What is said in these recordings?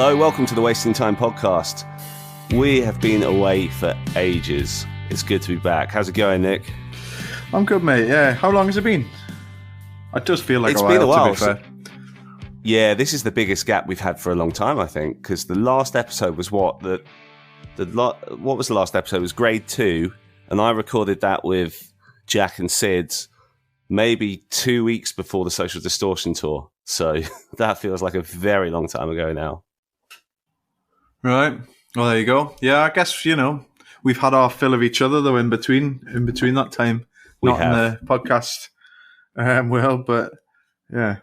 Hello, welcome to the Wasting Time podcast. We have been away for ages. It's good to be back. How's it going, Nick? I'm good, mate. Yeah. How long has it been? It does feel like It's a been a while, while. to be fair. Yeah, this is the biggest gap we've had for a long time, I think, because the last episode was what was the last episode? It was grade 2, and I recorded that with Jack and Sid maybe 2 weeks before the Social Distortion tour. So that feels like a very long time ago now. Right. Well, there you go. Yeah, I guess, we've had our fill of each other, though, in between that time. We Not have. in the podcast world, but yeah.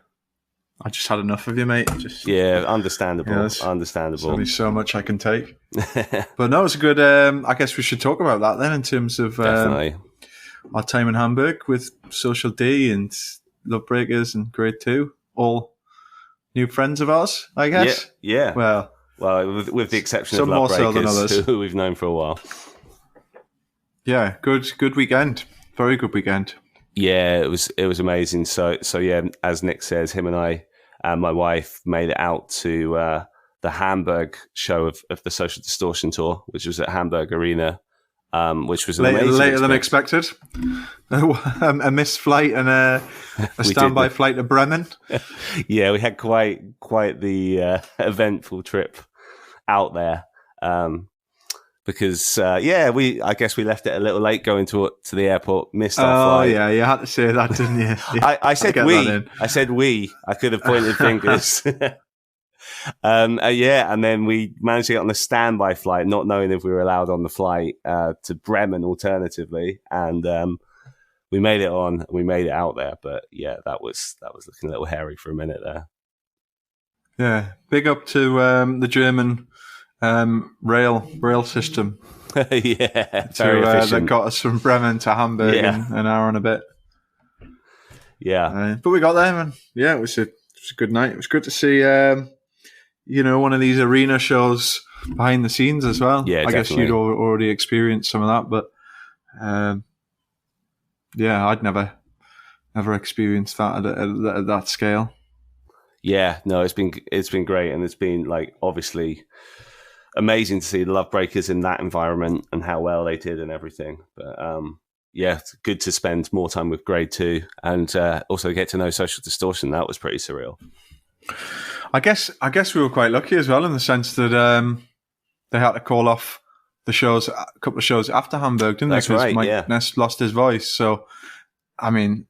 I just had enough of you, mate. Yeah, understandable. There's Understandable. only so much I can take. But no, it's a good... I guess we should talk about that then in terms of Definitely. our time in Hamburg with Social D and Lovebreakers and Grade 2. All new friends of ours, I guess. Yeah. Well, with the exception of some more so than Lovebreakers, others. who we've known for a while. yeah, good weekend. Very good weekend. Yeah, it was amazing. So yeah, as Nick says, him and I and my wife made it out to the Hamburg show of the Social Distortion tour, which was at Hamburg Arena, which was an amazing later than experience. expected. A missed flight and a standby flight to Bremen. Yeah, we had quite the eventful trip out there. Because I guess we left it a little late going to the airport, missed our flight. Oh yeah, you had to say that, didn't you? Yeah, I said we. I said we. I could have pointed fingers. And then we managed to get on the standby flight, not knowing if we were allowed on the flight to Bremen alternatively, and we made it on. We made it out there, but yeah, that was looking a little hairy for a minute there. Yeah, big up to the German rail system. Yeah, very efficient. That got us from Bremen to Hamburg in an hour and a bit. Yeah, but we got there, and yeah, it was a good night. It was good to see, one of these arena shows behind the scenes as well. Yeah, I guess definitely. you'd already experienced some of that, but I'd never experienced that at that scale. Yeah, no, it's been great, and it's been obviously amazing to see the Lovebreakers in that environment and how well they did and everything. But it's good to spend more time with Grade 2 and also get to know Social Distortion. That was pretty surreal. I guess we were quite lucky as well in the sense that they had to call off a couple of shows after Hamburg, didn't That's they? Because right, Mike yeah. Ness lost his voice. So, I mean,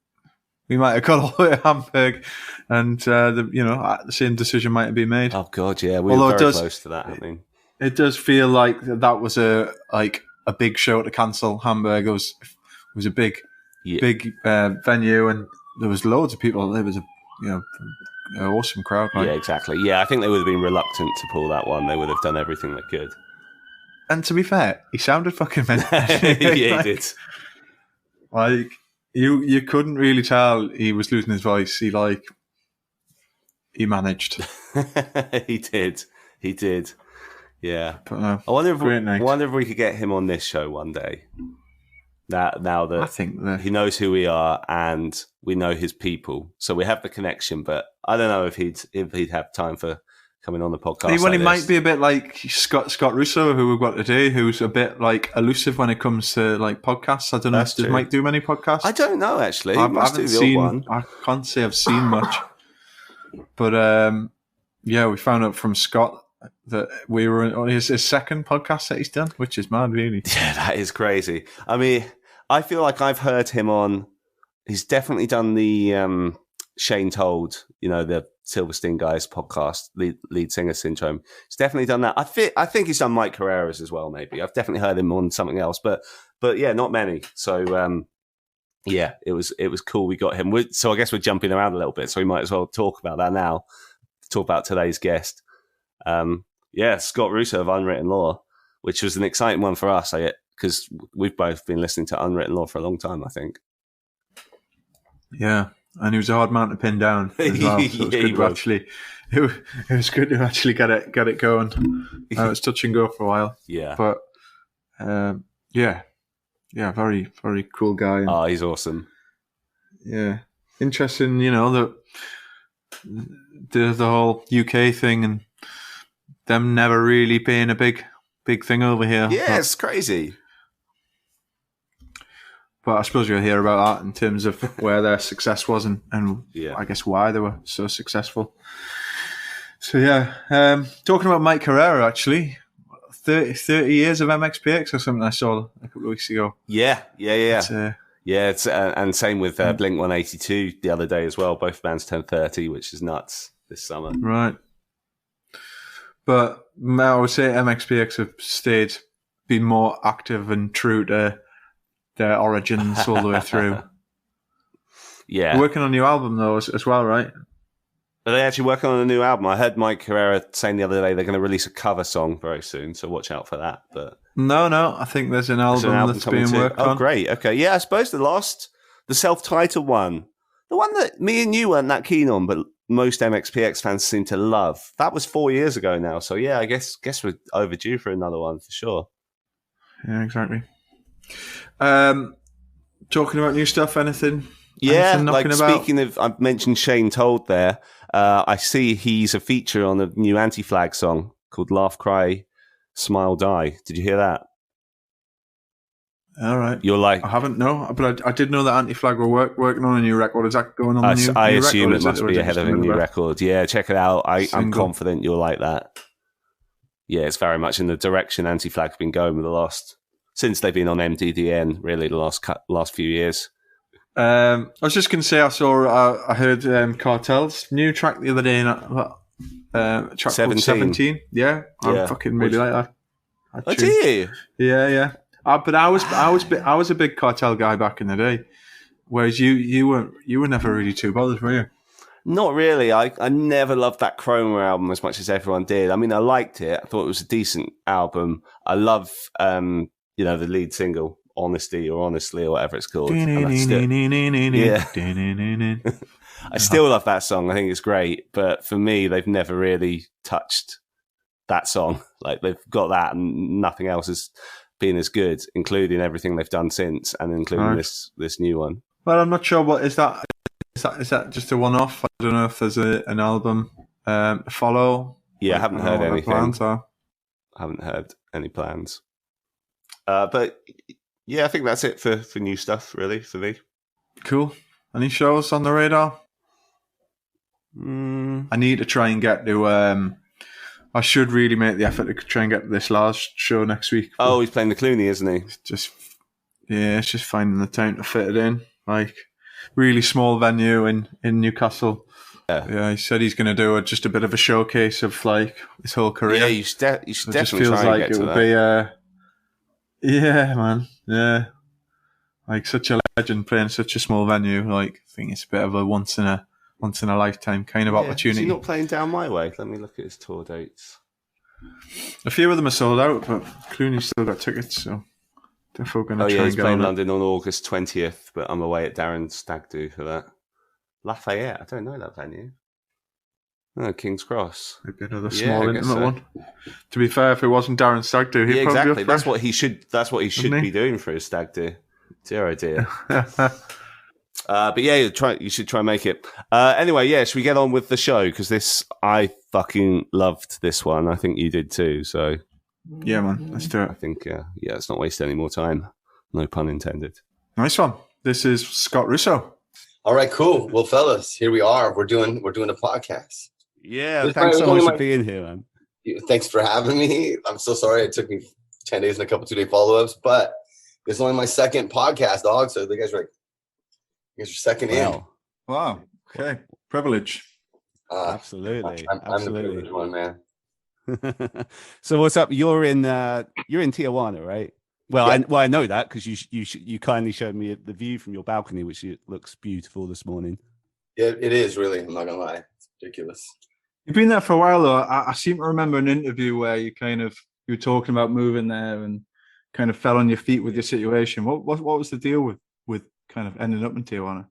we might have got all the way to Hamburg, and the same decision might have been made. Oh God, yeah, we were very close to that. I mean, it does feel like that was a big show to cancel. Hamburg was a big venue, and there was loads of people. There was an awesome crowd. Yeah, exactly. Yeah, I think they would have been reluctant to pull that one. They would have done everything they could. And to be fair, he sounded fucking mental. Yeah, he did. You couldn't really tell he was losing his voice. He managed. He did. Yeah. But, I wonder if we could get him on this show one day. Now that I think that he knows who we are and we know his people, so we have the connection. But I don't know if he'd have time for coming on the podcast. He might be a bit like Scott Russo, who we've got today, who's a bit elusive when it comes to podcasts. I don't know. Does Mike do many podcasts? I don't know actually. I can't say I've seen much, but we found out from Scott that we were on his second podcast that he's done, which is mad, really. Yeah, that is crazy. I mean, I feel like I've heard him on. He's definitely done the Shane Told, the Silverstein guys podcast, lead singer syndrome. He's definitely done that. I think he's done Mike Herrera's as well. Maybe I've definitely heard him on something else, but yeah, not many. So it was cool. We got him. So I guess we're jumping around a little bit. So we might as well talk about that now. Talk about today's guest. Scott Russo of Unwritten Law, which was an exciting one for us, because we've both been listening to Unwritten Law for a long time, I think. Yeah, and he was a hard man to pin down as well. So it was good to actually get it going. It was touch and go for a while. Yeah, but very, very cool guy. Oh, he's awesome. Yeah, interesting. The whole UK thing and them never really being a big thing over here. Yeah, it's crazy. But I suppose you'll hear about that in terms of where their success was and I guess why they were so successful. So yeah, talking about Mike Herrera, actually, 30 years of MXPX or something I saw a couple of weeks ago. Yeah. It's and same with Blink 182 the other day as well. Both bands turned 30, which is nuts this summer. Right. But I would say MXPX have been more active and true to their origins all the way through. Yeah. They're working on a new album, though, as well, right? Are they actually working on a new album? I heard Mike Herrera saying the other day they're going to release a cover song very soon, so watch out for that. But no, I think there's an album that's being worked on. Oh, great. Okay. Yeah, I suppose the self-titled one, the one that me and you weren't that keen on, but most MXPX fans seem to love. That was 4 years ago now. So yeah, I guess we're overdue for another one for sure. Yeah, exactly. Talking about new stuff, anything? Yeah, anything like about? Speaking of, I mentioned Shane Told there. I see he's a feature on a new Anti-Flag song called Laugh, Cry, Smile, Die. Did you hear that? All right. You're like... I haven't, no, but I did know that Anti-Flag were working on a new record. Is that going on I new assume record? It must be ahead of a new record. Yeah, check it out. I'm confident you'll like that. Yeah, it's very much in the direction Anti-Flag's been going with since they've been on MDDN, really, the last few years. I was just going to say, I heard Cartel's new track the other day, track 17. Called 17. Yeah, I fucking really like that. Oh, do you? Yeah. But I was a big Cartel guy back in the day, whereas you were never really too bothered, were you? Not really. I never loved that Chroma album as much as everyone did. I mean, I liked it. I thought it was a decent album. I love, the lead single, Honesty or Honestly or whatever it's called. I still love that song. I think it's great. But for me, they've never really touched that song. Like, they've got that and nothing else has been as good, including everything they've done since and including this new one. Well, I'm not sure what is that. Is that just a one-off? I don't know if there's an album follow. Yeah, I haven't heard anything. I haven't heard any plans. But yeah, I think that's it for new stuff, really, for me. Cool. Any shows on the radar? I need to try and get to... I should really make the effort to try and get to this last show next week. Oh, he's playing the Clooney, isn't he? It's just finding the time to fit it in. Like, really small venue in Newcastle. Yeah, he said he's going to do just a bit of a showcase of like his whole career. Yeah, you should definitely try and get to that. It would be, yeah, man, yeah, like such a legend playing such a small venue. Like, I think it's a bit of a once in a lifetime kind of opportunity. Is he not playing down my way? Let me look at his tour dates. A few of them are sold out, but Clooney's still got tickets, so definitely going to try and he's playing London on August 20th, but I'm away at Darren's stag do for that. Lafayette, I don't know that venue. Oh, King's Cross. Maybe another small intimate one. To be fair, if it wasn't Darren's stag do, he'd probably exactly. That's what he should be doing for his stag do. Dear oh dear. But yeah, you should try and make it. Anyway, yeah, should we get on with the show? Because I fucking loved this one. I think you did too. So yeah, man, let's do it. I think let's not waste any more time. No pun intended. Nice one. This is Scott Russo. All right, cool. Well, fellas, here we are. We're doing a podcast. Yeah, thanks so much for being here, man. Thanks for having me. I'm so sorry it took me 10 days and a couple 2-day follow-ups, but it's only my second podcast, dog. So you guys are second in. Wow. Okay. Privilege. Absolutely. I'm the privileged one, man. So what's up? You're in Tijuana, right? Well, yeah. I know that because you kindly showed me the view from your balcony, which looks beautiful this morning. Yeah, it is really. I'm not gonna lie, it's ridiculous. You've been there for a while, though. I seem to remember an interview where you were talking about moving there and kind of fell on your feet with your situation. What was the deal with kind of ending up in Tijuana?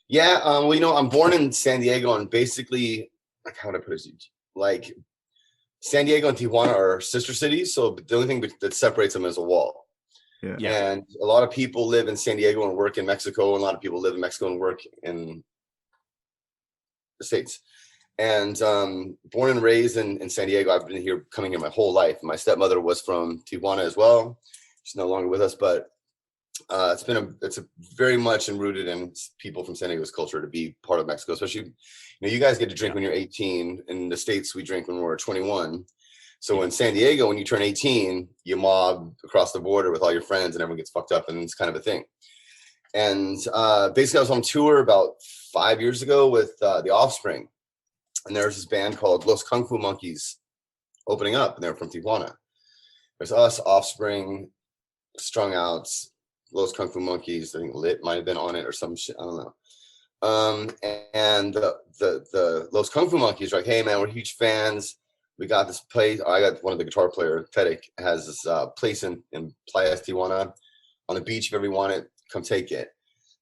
Yeah, well, I'm born in San Diego, and basically, like, how would I put it? Like, San Diego and Tijuana are sister cities, so the only thing that separates them is a wall. Yeah. And a lot of people live in San Diego and work in Mexico, and a lot of people live in Mexico and work in the States. And born and raised in San Diego. I've been here, coming here my whole life. My stepmother was from Tijuana as well. She's no longer with us, but it's a very much rooted in people from San Diego's culture to be part of Mexico. Especially, you guys get to drink when you're 18. In the States, we drink when we're 21. So in San Diego, when you turn 18, you mob across the border with all your friends, and everyone gets fucked up, and it's kind of a thing. And basically, I was on tour about 5 years ago with The Offspring. And there's this band called Los Kung Fu Monkeys opening up, and they're from Tijuana. There's us, Offspring, Strung Outs, Los Kung Fu Monkeys. I think Lit might have been on it or some shit. I don't know. And the Los Kung Fu Monkeys are like, hey man, we're huge fans. We got this place. I got one of the guitar player, Fedek, has this place in Playa Tijuana on the beach. If ever you want it, come take it.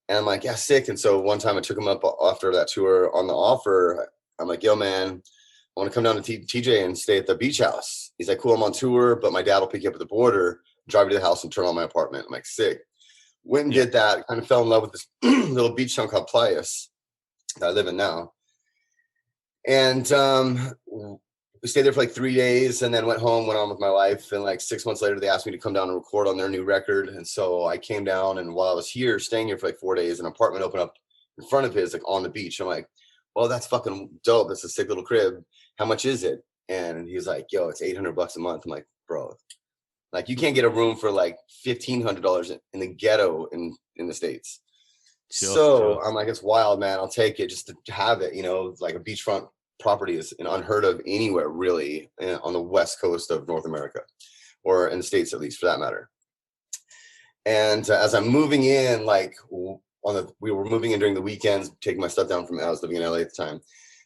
And I'm like, yeah, sick. And so one time I took him up after that tour on the offer. I'm like, yo, man, I want to come down to TJ and stay at the beach house. He's like, cool, I'm on tour, but my dad will pick you up at the border, drive you to the house, and turn on my apartment. I'm like, sick. Went and did that. Kind of fell in love with this little beach town called Playas that I live in now. And we stayed there for like 3 days and then went home, went on with my life. And like 6 months later, they asked me to come down and record on their new record. And so I came down, and while I was here, staying here for like 4 days, an apartment opened up in front of his, like on the beach. I'm like, well, that's fucking dope. That's a sick little crib. How much is it? And he's like, yo, it's $800 a month. I'm like, bro, like you can't get a room for like $1,500 in the ghetto in the States. Sure. I'm like, it's wild, man. I'll take it just to have it. Like a beachfront property is unheard of anywhere really on the west coast of North America, or in the States at least, for that matter. And as I'm moving in, like we were moving in during the weekends, taking my stuff down from, I was living in LA at the time,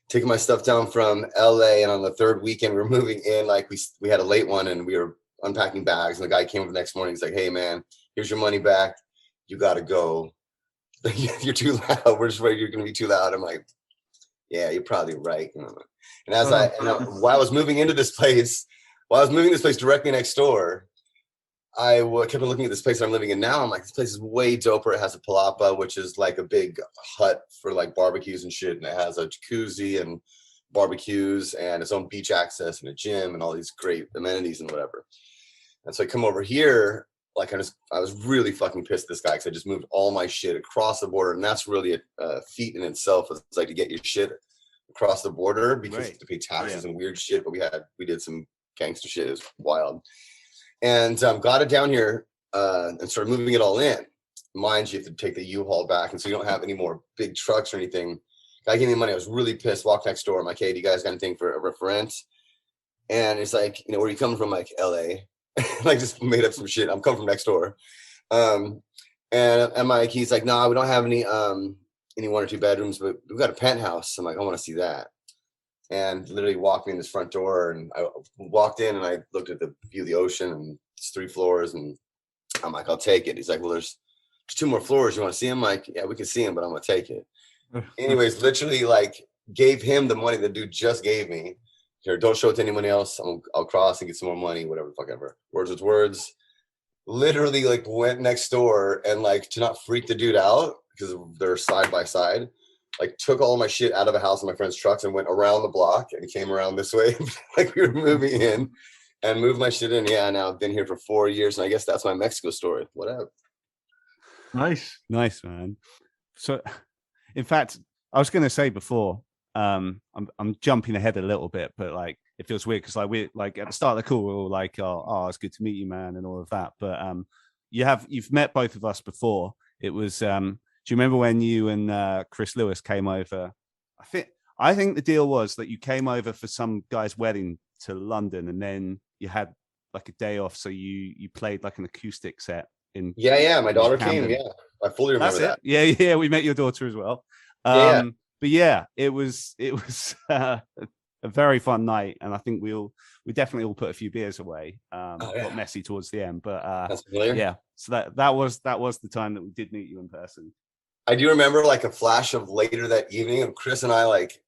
taking my stuff down from LA. And on the third weekend, we were moving in, like we had a late one, and we were unpacking bags. And the guy came over the next morning. He's like, hey man, here's your money back. You got to go. You're too loud. We're just worried you're going to be too loud. I'm like, yeah, you're probably right. And as while I was moving into this place, directly next door, I kept looking at this place I'm living in now. I'm like, this place is way doper. It has a palapa, which is like a big hut for like barbecues and shit. And it has a jacuzzi and barbecues and its own beach access and a gym and all these great amenities and whatever. And so I come over here, like I was really fucking pissed at this guy because I just moved all my shit across the border. And that's really a feat in itself. It's like to get your shit across the border because you have to pay taxes and weird shit. But we did some gangster shit. It was wild. And got it down here and started moving it all in. Mind you, have to take the U-Haul back, and so you don't have any more big trucks or anything. Guy gave me money. I was really pissed. Walked next door. I'm like, hey, do you guys got anything for rent? And it's like, where are you coming from? Like LA. Like just made up some shit. I'm coming from next door. And he's like, no, we don't have any 1 or 2 bedrooms, but we've got a penthouse. I'm like, I want to see that. And literally walked me in this front door, and I walked in and I looked at the view of the ocean, and it's 3 floors, and I'm like, I'll take it. He's like, well, there's 2 more floors. You want to see them? Like, yeah, we can see them, but I'm going to take it. Anyways, literally like gave him the money the dude just gave me. Here, don't show it to anyone else. I'll cross and get some more money, whatever, fuck ever. Words with words. Literally like went next door, and like to not freak the dude out because they're side by side, like took all my shit out of a house in my friend's trucks and went around the block and came around this way. Like we were moving in and moved my shit in. Yeah. Now I've been here for 4 years, and I guess that's my Mexico story. Whatever. Nice, man. So in fact, I was going to say before, I'm jumping ahead a little bit, but like, it feels weird because like we're like at the start of the call, we're all like, oh, it's good to meet you, man. And all of that. But you've met both of us before. It was, do you remember when you and Chris Lewis came over? I think the deal was that you came over for some guy's wedding to London, and then you had like a day off, so you played like an acoustic set in. Yeah. My daughter came. Yeah, I fully remember that. Yeah. We met your daughter as well. Yeah. But yeah, it was a very fun night, and I think we definitely all put a few beers away. Got messy towards the end, but that's familiar. Yeah. So that was the time that we did meet you in person. I do remember like a flash of later that evening of Chris and I like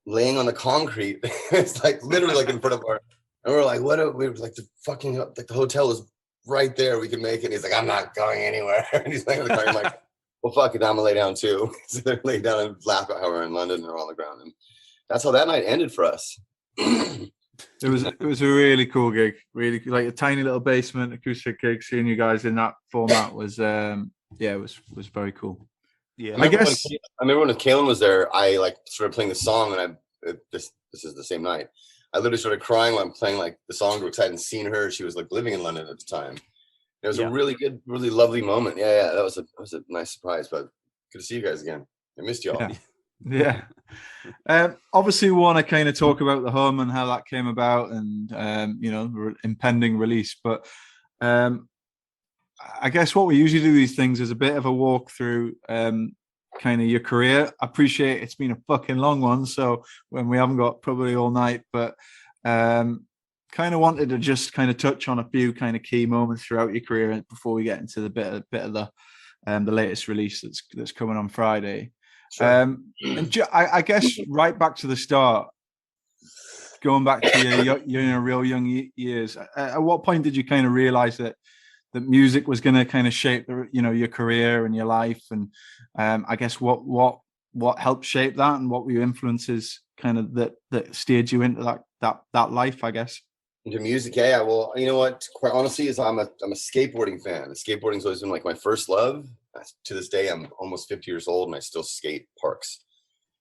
laying on the concrete. It's like literally like in front of our, and we're like, we were like the fucking, like the hotel was right there. We could make it. He's like, I'm not going anywhere. And he's laying on the concrete. I'm like, well, fuck it. I'm gonna lay down too. So they lay down and laugh about how we're in London and we're on the ground. that's how that night ended for us. It was a really cool gig, really like a tiny little basement acoustic gig. Seeing you guys in that format was it was very cool. Yeah, I guess I remember when Kaylin was there, I like started playing the song, and this is the same night. I literally started crying when I'm playing like the song because I hadn't seen her. She was like living in London at the time. It was a really good, really lovely moment. Yeah, that was a nice surprise. But good to see you guys again. I missed y'all. Yeah. Obviously, we want to kind of talk about the hum and how that came about, and impending release. But I guess what we usually do these things is a bit of a walk through kind of your career. I appreciate it's been a fucking long one, so when we haven't got probably all night, but kind of wanted to just kind of touch on a few kind of key moments throughout your career before we get into the bit of the latest release that's coming on Friday. Sure. And I guess right back to the start, going back to your real young years. At what point did you kind of realize that music was going to kind of shape your career and your life? And I guess what helped shape that, and what were your influences kind of that steered you into that life, I guess? Into music, yeah. Well, you know what? Quite honestly, is I'm a skateboarding fan. Skateboarding's always been like my first love. To this day, I'm almost 50 years old and I still skate parks,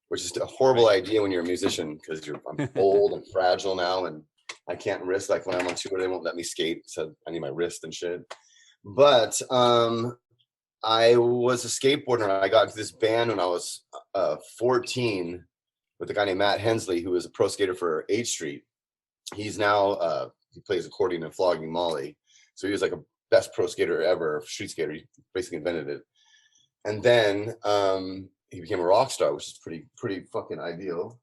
which is a horrible idea when you're a musician because I'm old and fragile now, and I can't risk, like when I'm on tour, they won't let me skate, so I need my wrist and shit. But I was a skateboarder, and I got into this band when I was 14 with a guy named Matt Hensley, who was a pro skater for H Street. He's now he plays accordion and Flogging Molly, so he was like a best pro skater ever, street skater. He basically invented it. And then he became a rock star, which is pretty fucking ideal.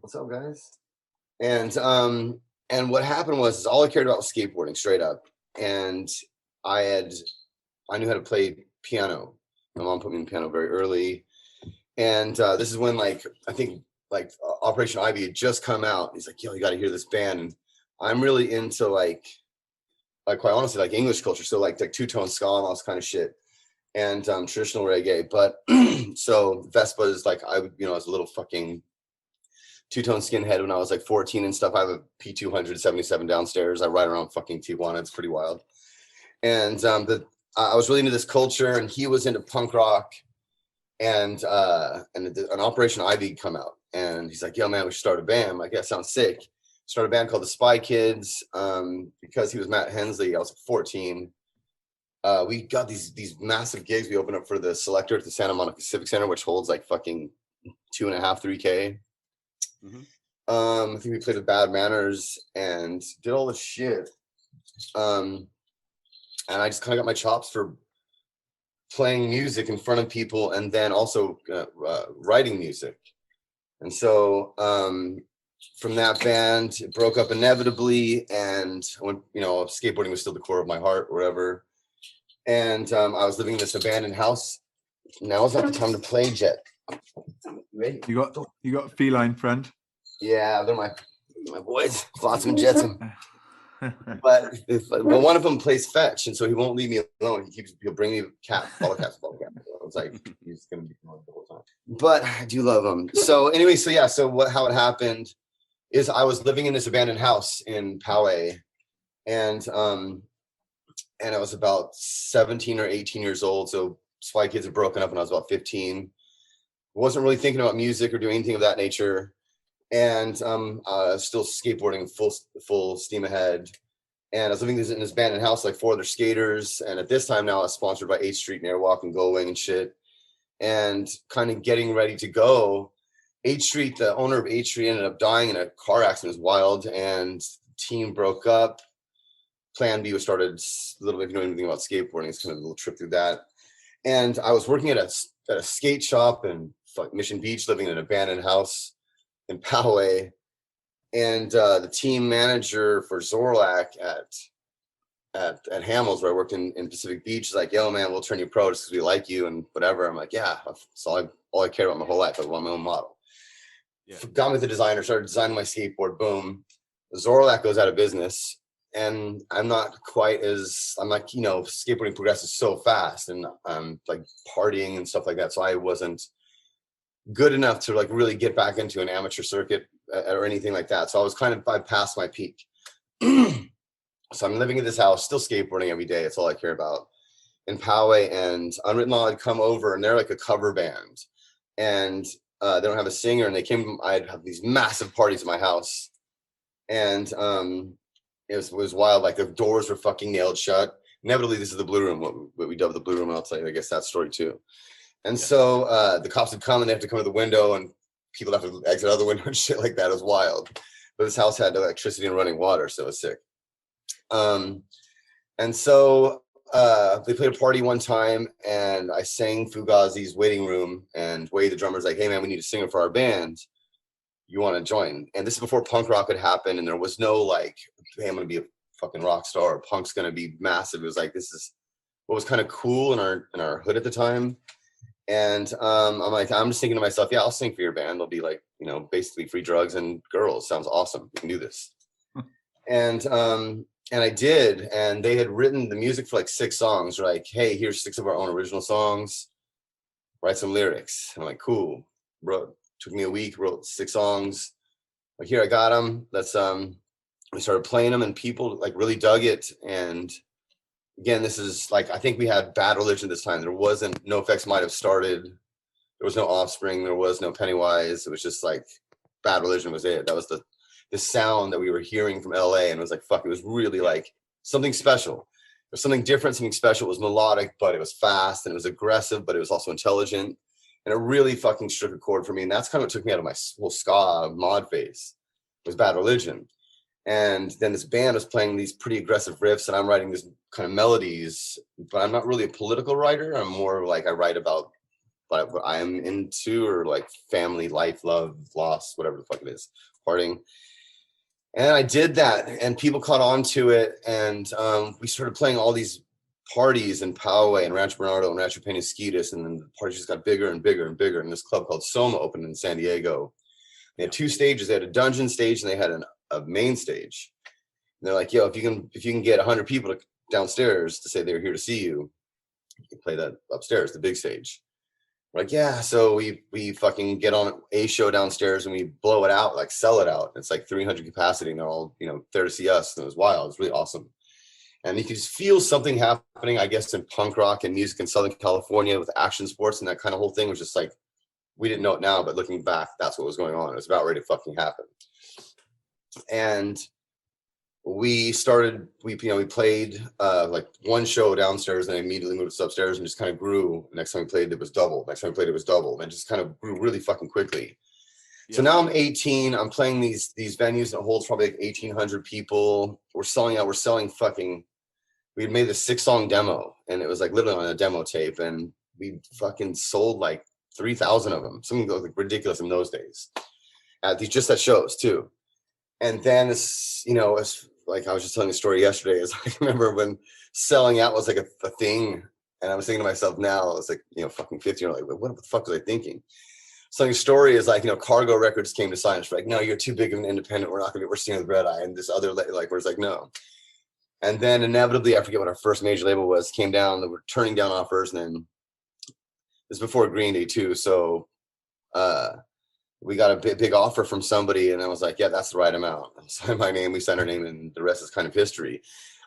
What's up, guys? And what happened was all I cared about was skateboarding, straight up. And I knew how to play piano. My mom put me in piano very early. And this is when I think Operation Ivy had just come out. He's like, yo, you got to hear this band. And I'm really into quite honestly, like English culture. So like two-tone ska and all this kind of shit, and traditional reggae. But so Vespa is like, I was a little fucking two-tone skinhead when I was like 14 and stuff. I have a P277 downstairs. I ride around fucking Tijuana. It's pretty wild. And I was really into this culture, and he was into punk rock, and an Operation Ivy come out, and he's like, yo man, we should start a band. I'm like, yeah, sounds sick. Started a band called the Spy Kids. Because he was Matt Hensley, I was 14. We got these massive gigs. We opened up for the Selector at the Santa Monica Civic Center, which holds like fucking 2.5, 3K. Mm-hmm. I think we played with Bad Manners and did all this shit. And I just kind of got my chops for playing music in front of people, and then also writing music. And so from that band, it broke up inevitably, and when skateboarding was still the core of my heart, or whatever. And I was living in this abandoned house. Now is not the time to play, Jet. Ready? You got a feline friend? Yeah, they're my boys, Flotsam and Jetsam. But one of them plays fetch, and so he won't leave me alone. He'll bring me bottle caps. It's like he's gonna be the whole time. But I do love him. So anyway, how it happened is I was living in this abandoned house in Poway, and I was about 17 or 18 years old. So Spy Kids had broken up when I was about 15. Wasn't really thinking about music or doing anything of that nature. And still skateboarding full steam ahead. And I was living in this abandoned house, like 4 other skaters. And at this time now, I was sponsored by H Street and Airwalk and Gullwing and shit. And kind of getting ready to go. H Street, the owner of H Street, ended up dying in a car accident. It was wild, and the team broke up. Plan B was started a little bit. If you know anything about skateboarding, it's kind of a little trip through that. And I was working at a skate shop in Mission Beach, living in an abandoned house in Poway, and the team manager for Zorlak at Hamels, where I worked in Pacific Beach, is like, yo man, we'll turn you pro just because we like you and whatever. I'm like, yeah, that's all I care about my whole life. I want my own model. Yeah. Got me with the designer, started designing my skateboard. Boom, Zorlak goes out of business, and I'm like, skateboarding progresses so fast, and I'm like partying and stuff like that. So I wasn't good enough to like really get back into an amateur circuit or anything like that. So I passed my peak. So I'm living in this house, still skateboarding every day. It's all I care about. In Poway, and Unwritten Law had come over, and they're like a cover band, and they don't have a singer. And they came. I'd have these massive parties at my house, and it was wild. Like the doors were fucking nailed shut. Inevitably, this is the Blue Room, what we dubbed the Blue Room. And I'll tell you, I guess, that story too. And so the cops would come, and they have to come to the window, and people have to exit out of the window and shit like that. It was wild. But this house had electricity and running water, so it was sick. And so they played a party one time, and I sang Fugazi's Waiting Room, and Wade, the drummer's like, hey man, we need a singer for our band. You want to join? And this is before punk rock had happened, and there was no like, hey, I'm going to be a fucking rock star, or punk's going to be massive. It was like, this is what was kind of cool in our hood at the time. And I'm just thinking to myself, yeah, I'll sing for your band. They'll be like, basically free drugs and girls. Sounds awesome. We can do this. And I did, and they had written the music for like 6 songs. Like, hey, here's 6 of our own original songs. Write some lyrics. And I'm like, cool. Took me a week, wrote 6 songs. Like, here, I got them. We started playing them, and people like really dug it. And again, this is like, I think we had Bad Religion this time. There wasn't, NoFX might have started. There was no Offspring. There was no Pennywise. It was just like Bad Religion was it. That was the sound that we were hearing from LA, and it was like, fuck, it was really like something special. There's something different, something special. It was melodic, but it was fast, and it was aggressive, but it was also intelligent. And it really fucking struck a chord for me. And that's kind of what took me out of my whole ska mod phase, was Bad Religion. And then this band was playing these pretty aggressive riffs, and I'm writing these kind of melodies, but I'm not really a political writer. I'm more like, I write about what I am into, or like family, life, love, loss, whatever the fuck it is, parting. And I did that, and people caught on to it, and we started playing all these parties in Poway and Rancho Bernardo and Rancho Penasquitos, and then the parties just got bigger and bigger and bigger. And this club called Soma opened in San Diego. They had 2 stages. They had a dungeon stage, and they had a main stage. And they're like, yo, if you can get 100 people downstairs to say they're here to see you, you can play that upstairs, the big stage. We're like, yeah. So we fucking get on a show downstairs, and we blow it out, like sell it out. It's like 300 capacity, and they're all, there to see us. And it was wild. It was really awesome. And you could just feel something happening, I guess, in punk rock and music in Southern California with action sports, and that kind of whole thing was just like, we didn't know it now, but looking back, that's what was going on. It was about ready to fucking happen. And we played like 1 show downstairs, and I immediately moved us upstairs and just kind of grew. Next time we played, it was double. Next time we played, it was double. And it just kind of grew really fucking quickly. Yeah. So now I'm 18. I'm playing these venues that holds probably like 1,800 people. We're selling out. We're selling fucking. We had made this 6-song demo, and it was like literally on a demo tape, and we fucking sold like 3,000 of them. Something like ridiculous in those days. At shows too. And then it's like I was just telling a story yesterday. Is I remember when selling out was like a thing, and I was thinking to myself now, I was like, fucking 50, like, what the fuck was I thinking? So the story is like, Cargo Records came to sign us. Like, no, you're too big of an independent. We're not going to be working with Red Eye. And this other, like, where it's like, no. And then inevitably, I forget what our first major label was, came down. They were turning down offers. And then this is before Green Day too. So we got a big offer from somebody, and I was like, yeah, that's the right amount. I signed my name. We signed our name, and the rest is kind of history.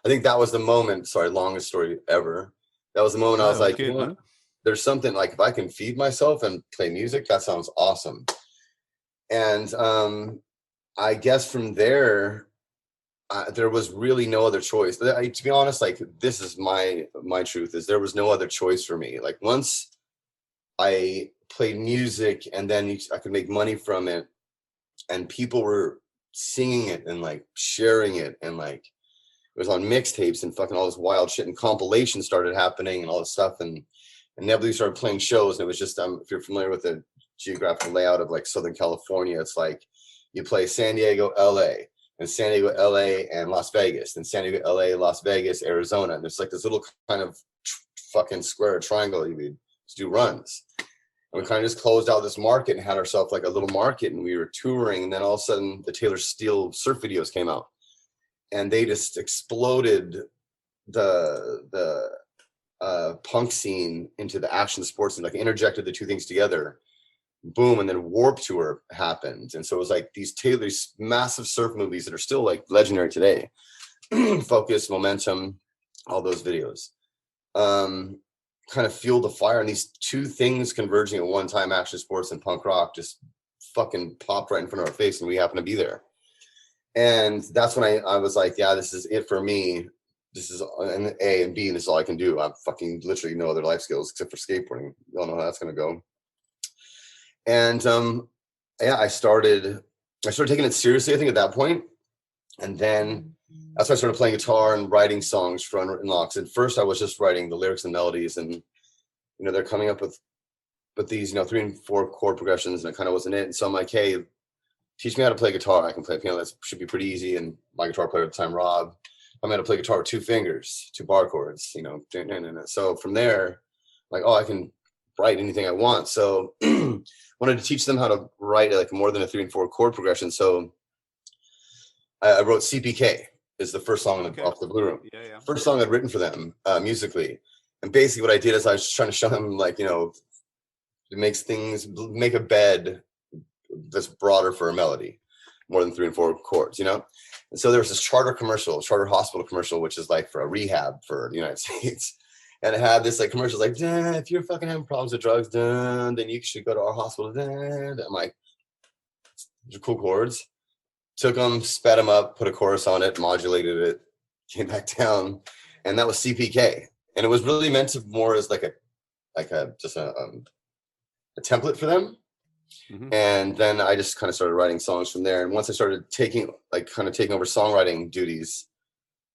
I think that was the moment. Sorry, longest story ever. That was the moment I was like, good, there's something like, if I can feed myself and play music, that sounds awesome. And I guess from there, there was really no other choice. To be honest, like, this is my truth, is there was no other choice for me. Like, once I played music, and then I could make money from it, and people were singing it and like sharing it, and like it was on mixtapes and fucking all this wild shit, and compilations started happening and all this stuff, and inevitably started playing shows. And it was just if you're familiar with the geographical layout of like Southern California, it's like you play San Diego, LA, and San Diego, LA, and Las Vegas, and San Diego, LA, Las Vegas, Arizona, and there's like this little kind of fucking square triangle you would do runs. And we kind of just closed out this market and had ourselves like a little market, and we were touring. And then all of a sudden the Taylor Steele surf videos came out, and they just exploded the punk scene into the action sports, and like interjected the 2 things together. boom, and then Warped Tour happened. And so it was like these massive surf movies that are still like legendary today. Focus, Momentum, all those videos. Kind of fueled the fire, and these two things converging at one time, action sports and punk rock, just fucking popped right in front of our face, and we happened to be there. And that's when I was like, yeah, this is it for me. This is an A, and B, and this is all I can do. I'm fucking literally no other life skills except for skateboarding. You all know how that's gonna go. And yeah, I started taking it seriously, I think, at that point. And then that's when I started playing guitar and writing songs for Unwritten Law. At first I was just writing the lyrics and melodies, and you know, they're coming up with these, you know, 3 and 4 chord progressions, and it kind of wasn't it. And so I'm like, hey, teach me how to play guitar. I can play piano. That should be pretty easy. And my guitar player at the time, Rob, I'm going to play guitar with 2 fingers, 2 bar chords, you know. So from there, like, oh, I can write anything I want. So wanted to teach them how to write like more than a 3 and 4 chord progression. So I wrote CPK is the first song off the Blue Room. Yeah. First song I'd written for them musically. And basically what I did is I was just trying to show them, like, you know, it make a bed that's broader for a melody, more than 3 and 4 chords, you know? And so there was this charter hospital commercial, which is like for a rehab for the United States. And it had this like commercial like, if you're fucking having problems with drugs, then you should go to our hospital. I'm like, these are cool chords. Took them, sped them up, put a chorus on it, modulated it, came back down, and that was CPK. And it was really meant to more as like a template for them. Mm-hmm. And then I just kind of started writing songs from there. And once I started taking over songwriting duties,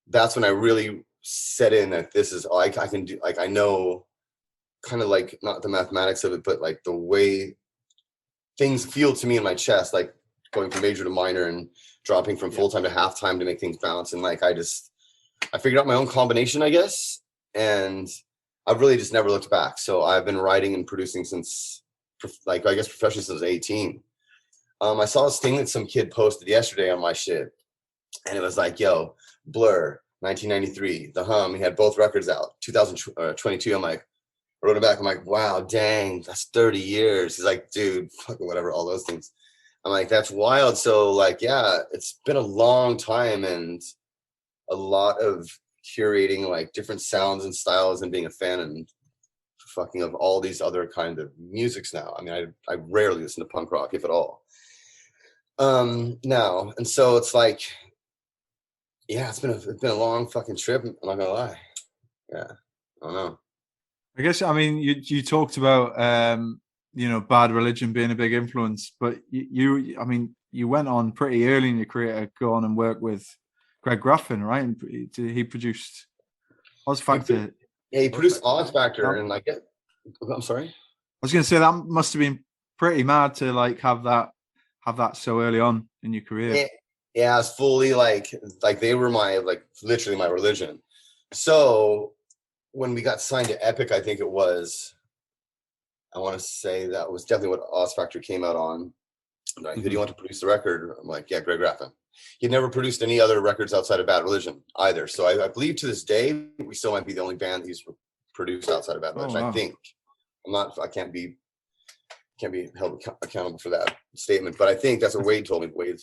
that's when I really set in that this is all I can do. Like, I know kind of like not the mathematics of it, but like the way things feel to me in my chest, like going from major to minor and dropping from full time to halftime to make things bounce. And like, I figured out my own combination, I guess. And I've really just never looked back. So I've been writing and producing since, like, I guess professionally since I was 18. I saw this thing that some kid posted yesterday on my shit. And it was like, yo, Blur, 1993, The Hum, he had both records out, 2022. I'm like, I wrote it back. I'm like, wow, dang, that's 30 years. He's like, dude, fucking whatever, all those things. I'm like, that's wild. So like, yeah, it's been a long time and a lot of curating like different sounds and styles and being a fan and fucking of all these other kind of musics now. I mean, I rarely listen to punk rock, if at all. Now. And so it's like, yeah, it's been a long fucking trip. I'm not gonna lie. Yeah. I don't know. I guess, I mean, you talked about, you know, Bad Religion being a big influence, but you went on pretty early in your career to go on and work with Greg Graffin, right? And he produced Oz Factor. Yeah, he produced Oz Factor, and like, I'm sorry. I was going to say that must have been pretty mad to like have that so early on in your career. Yeah, it's fully like they were literally my religion. So when we got signed to Epic, I think it was, I want to say that was definitely what Oz Factor came out on. Like, who do you want to produce the record? I'm like, yeah, Greg Graffin. He'd never produced any other records outside of Bad Religion either. So I believe to this day, we still might be the only band that he's produced outside of Bad Religion. Wow. I think. I can't be held accountable for that statement, but I think that's what Wade told me. Wade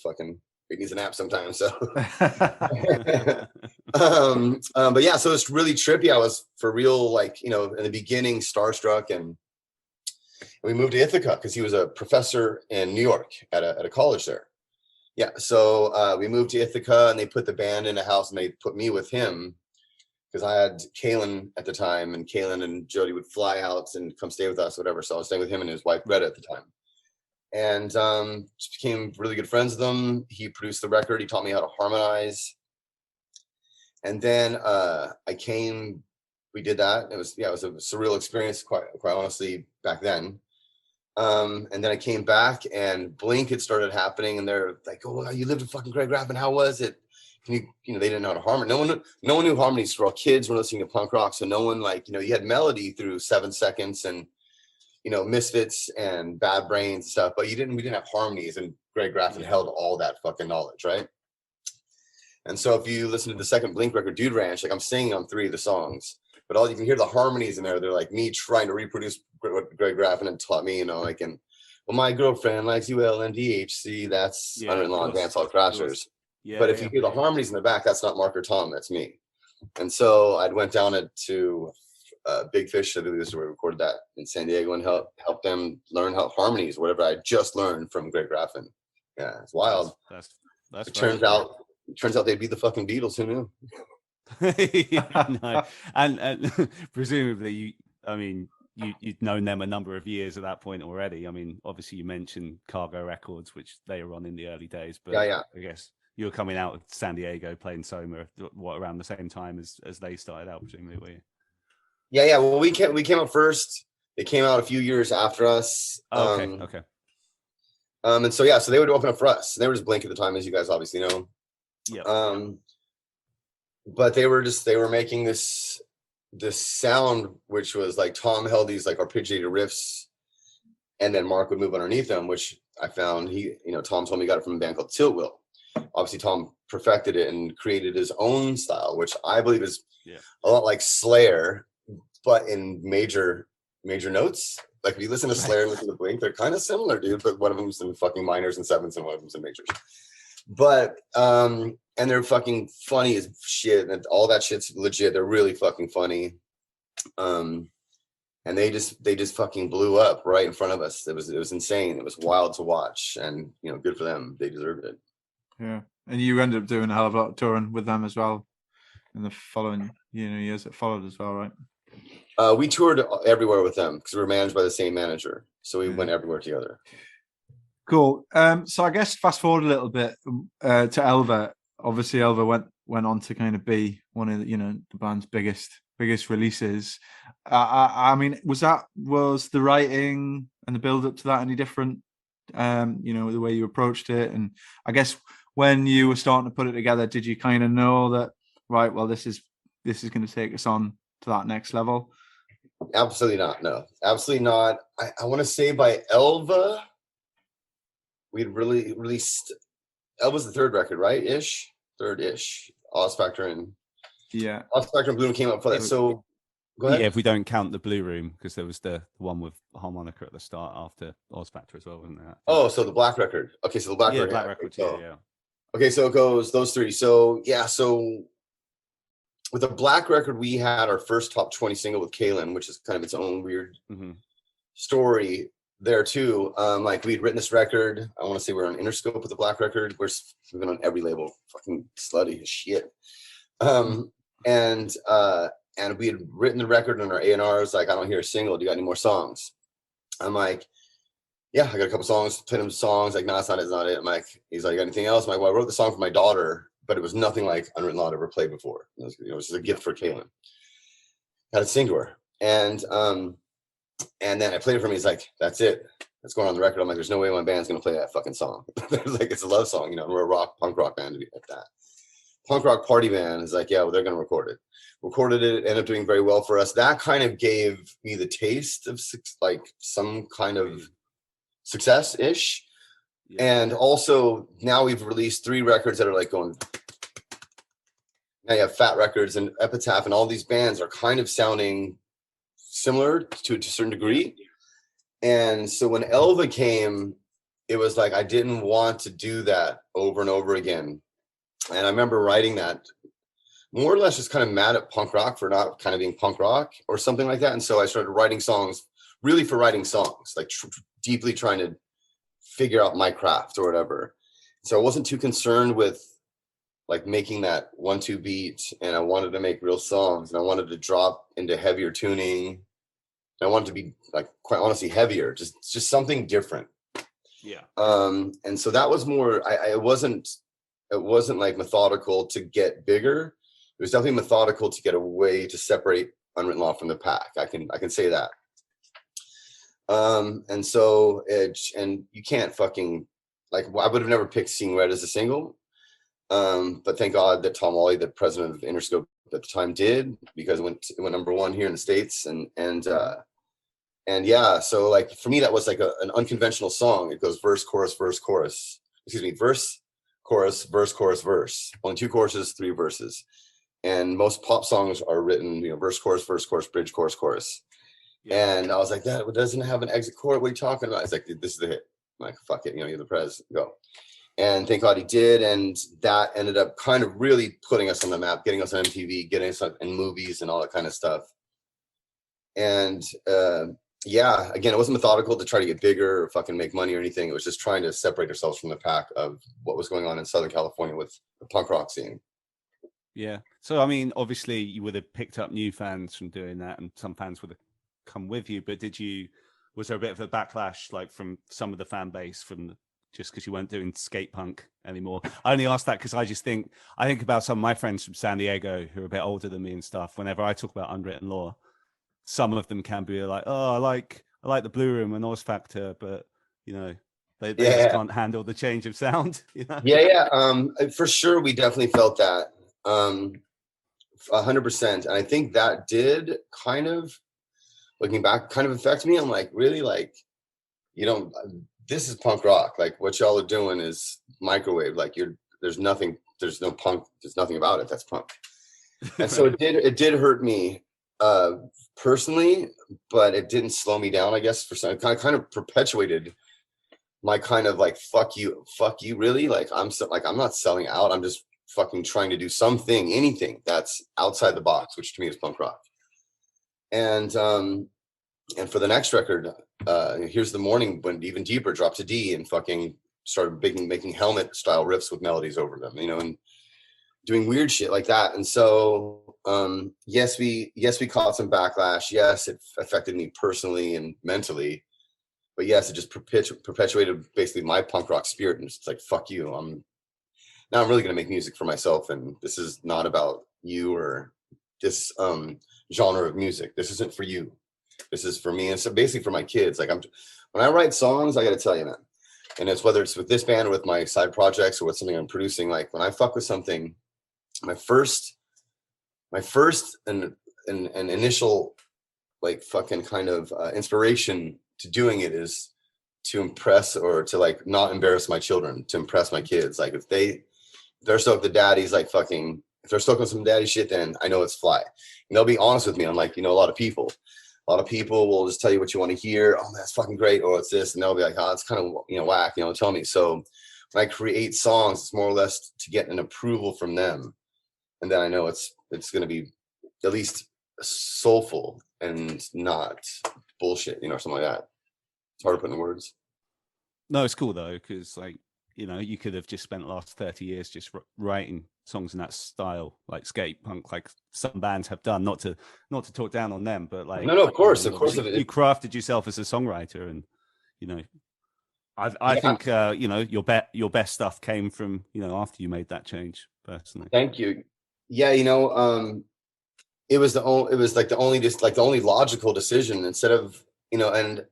needs a nap sometimes. So, but yeah, so it's really trippy. I was for real, like, you know, in the beginning, starstruck, and we moved to Ithaca because he was a professor in New York at a college there. Yeah, so we moved to Ithaca, and they put the band in a house, and they put me with him because I had Kalen at the time, and Kalen and Jody would fly out and come stay with us, whatever. So I was staying with him and his wife Greta at the time, and just became really good friends with him. He produced the record. He taught me how to harmonize, and then we did that. It was a surreal experience, quite honestly, back then. And then I came back, and Blink had started happening, and they're like, "Oh, you lived with fucking Greg Graffin. How was it?" Can you know, they didn't know how to harmonize. No one knew harmonies for all kids were listening to punk rock. So no one, like, you know, you had melody through 7 seconds and, you know, Misfits and Bad Brains and stuff, but we didn't have harmonies, and Greg Graffin held all that fucking knowledge, right? And so if you listen to the second Blink record, Dude Ranch, like, I'm singing on 3 of the songs, but all you can hear the harmonies in there. They're like me trying to reproduce what Greg Graffin had taught me, you know, like, and well, my girlfriend likes UL and DHC. That's Unwritten Law and Dancehall Crashers. But if you hear the harmonies in the back, that's not Mark or Tom, that's me. And so I went down to Big Fish, I believe this is where we recorded that in San Diego, and help them learn how harmonies, whatever I just learned from Greg Graffin. Yeah, it's wild. That's it turns out they'd be the fucking Beatles. Who knew? No. And presumably you'd known them a number of years at that point already. I mean, obviously you mentioned Cargo Records, which they were on in the early days, but yeah. I guess you were coming out of San Diego playing Soma around the same time as they started out, presumably, were you? Yeah. Well, we came out first. They came out a few years after us. Okay. And so so they would open up for us. They were just Blink at the time, as you guys obviously know. Yeah. But they were making this sound, which was like Tom held these like arpeggiated riffs, and then Mark would move underneath them, which I found Tom told me he got it from a band called Tilt Wheel. Obviously, Tom perfected it and created his own style, which I believe is a lot like Slayer, but in major notes. Like if you listen to Slayer and listen to Blink, they're kind of similar, dude. But one of them's in fucking minors and sevenths, and one of them's in majors. But and they're fucking funny as shit, and all that shit's legit. They're really fucking funny. And they just fucking blew up right in front of us. It was insane. It was wild to watch, and good for them. They deserved it. Yeah, and you ended up doing a hell of a lot of touring with them as well in the following years that followed as well, right? We toured everywhere with them because we were managed by the same manager, so we went everywhere together. Cool. So I guess fast forward a little bit to Elva. Obviously, Elva went on to kind of be one of the band's biggest releases. I mean, was the writing and the build up to that any different? The way you approached it, and I guess when you were starting to put it together, did you kind of know that, right? Well, this is going to take us on to that next level? Absolutely not. No, absolutely not. I want to say by Elva, we'd really released. Elva's the third record, right? Third-ish. Oz Factor and Oz Factor and Bloom came up for that. So go ahead. Yeah, if we don't count the Blue Room, because there was the one with harmonica at the start after Oz Factor as well, wasn't there? Oh, so the Black Record. Okay, so the Black Record. Black Record. Yeah. Okay, so it goes those three. So with the Black Record, we had our first top 20 single with Kaylin, which is kind of its own weird story there too. Like we'd written this record. I want to say we're on Interscope with the Black Record. We've been on every label. Fucking slutty as shit. And we had written the record, and our A&R's like, I don't hear a single. Do you got any more songs? I'm like, yeah, I got a couple songs. Played him songs. Like, no, it's not it. I'm like, he's like, you got anything else? I'm like, well, I wrote the song for my daughter, but it was nothing like Unwritten Law I'd ever played before. It was just a gift for Kaylin. Had to sing to her, and then I played it for him. He's like, that's it. That's going on the record. I'm like, there's no way my band's gonna play that fucking song. Like, it's a love song, we're a punk rock band to be like that. Punk rock party band is like, yeah, well, they're gonna record it. Recorded it, ended up doing very well for us. That kind of gave me the taste of like some kind of success-ish. And also now we've released 3 records that are like going. Now you have Fat Records and Epitaph, and all these bands are kind of sounding similar to a certain degree. And so when Elva came, it was like I didn't want to do that over and over again. And I remember writing that more or less just kind of mad at punk rock for not kind of being punk rock or something like that. And so I started writing songs really for writing songs, like deeply trying to figure out my craft or whatever. So I wasn't too concerned with like making that 1-2 beat, and I wanted to make real songs, and I wanted to drop into heavier tuning. And I wanted to be like, quite honestly, heavier, just something different. Yeah. And so that was more, it wasn't like methodical to get bigger. It was definitely methodical to get a way to separate Unwritten Law from the pack. I can say that. And so and you can't fucking, like, I would have never picked Seeing Red as a single. But thank God that Tom Wally, the president of Interscope at the time, did, because it went number 1 here in the States. And yeah, so like for me, that was like an unconventional song. It goes verse, chorus, verse, chorus. Excuse me, verse, chorus, verse, chorus, verse. Only 2 choruses, 3 verses. And most pop songs are written, verse, chorus, bridge, chorus, chorus. And I was like, that doesn't have an exit chord. What are you talking about? He's like, this is the hit. I'm like, fuck it, you're the prez, go. And thank God he did. And that ended up kind of really putting us on the map, getting us on MTV, getting us in movies and all that kind of stuff. And again, it wasn't methodical to try to get bigger or fucking make money or anything. It was just trying to separate ourselves from the pack of what was going on in Southern California with the punk rock scene. Yeah. So, I mean, obviously you would have picked up new fans from doing that, and some fans would have come with you, but was there a bit of a backlash, like from some of the fan base just because you weren't doing skate punk anymore? I only asked that because I think about some of my friends from San Diego who are a bit older than me and stuff. Whenever I talk about Unwritten Law, some of them can be like, oh, I like the Blue Room and Oz Factor, but they just can't handle the change of sound. For sure, we definitely felt that 100%. And I think that did kind of, looking back, kind of affect me. I'm like, really, like, this is punk rock. Like, what y'all are doing is microwave. Like, there's no punk, there's nothing about it that's punk. And so it did hurt me personally, but it didn't slow me down, I guess. For some, kind of perpetuated my kind of like, fuck you, really. Like, I'm not selling out. I'm just fucking trying to do something, anything that's outside the box, which to me is punk rock. And for the next record, Here's the Morning, went even deeper, dropped to D, and fucking started making helmet style riffs with melodies over them, and doing weird shit like that. And so yes, we caught some backlash. Yes, it affected me personally and mentally, but yes, it just perpetuated basically my punk rock spirit. And it's like, fuck you, I'm really gonna make music for myself, and this is not about you or this genre of music. This isn't for you, this is for me. And so basically for my kids. Like, when I write songs, I gotta tell you, man, and it's whether it's with this band or with my side projects or with something I'm producing, like when I fuck with something, my first and initial like fucking kind of inspiration to doing it is to impress, or to like not embarrass my children, to impress my kids. Like, if they're stoked, the daddy's like fucking, if they're stoked on some daddy shit, then I know it's fly. And they'll be honest with me. I'm like, a lot of people will just tell you what you want to hear. Oh, that's fucking great. Or it's this. And they'll be like, oh, it's kind of, whack, tell me. So when I create songs, it's more or less to get an approval from them. And then I know it's going to be at least soulful and not bullshit, something like that. It's hard to put in words. No, it's cool though, because like, you could have just spent the last 30 years just writing songs in that style, like skate punk, like some bands have done. Not to talk down on them, but like, no, of course, you crafted yourself as a songwriter, and I think your best stuff came from after you made that change. Personally, thank you. Yeah, it was the only logical decision, instead of and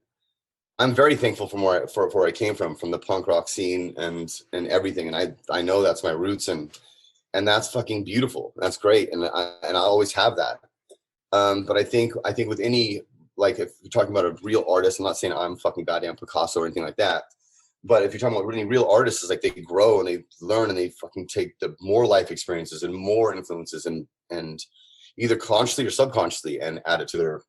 I'm very thankful for where I came from the punk rock scene and everything. And I know that's my roots, and that's fucking beautiful. That's great. And I always have that. But I think with any, like, if you're talking about a real artist, I'm not saying I'm fucking goddamn Picasso or anything like that. But if you're talking about really real artists, it's like they grow and they learn and they fucking take the more life experiences and more influences and either consciously or subconsciously and add it to their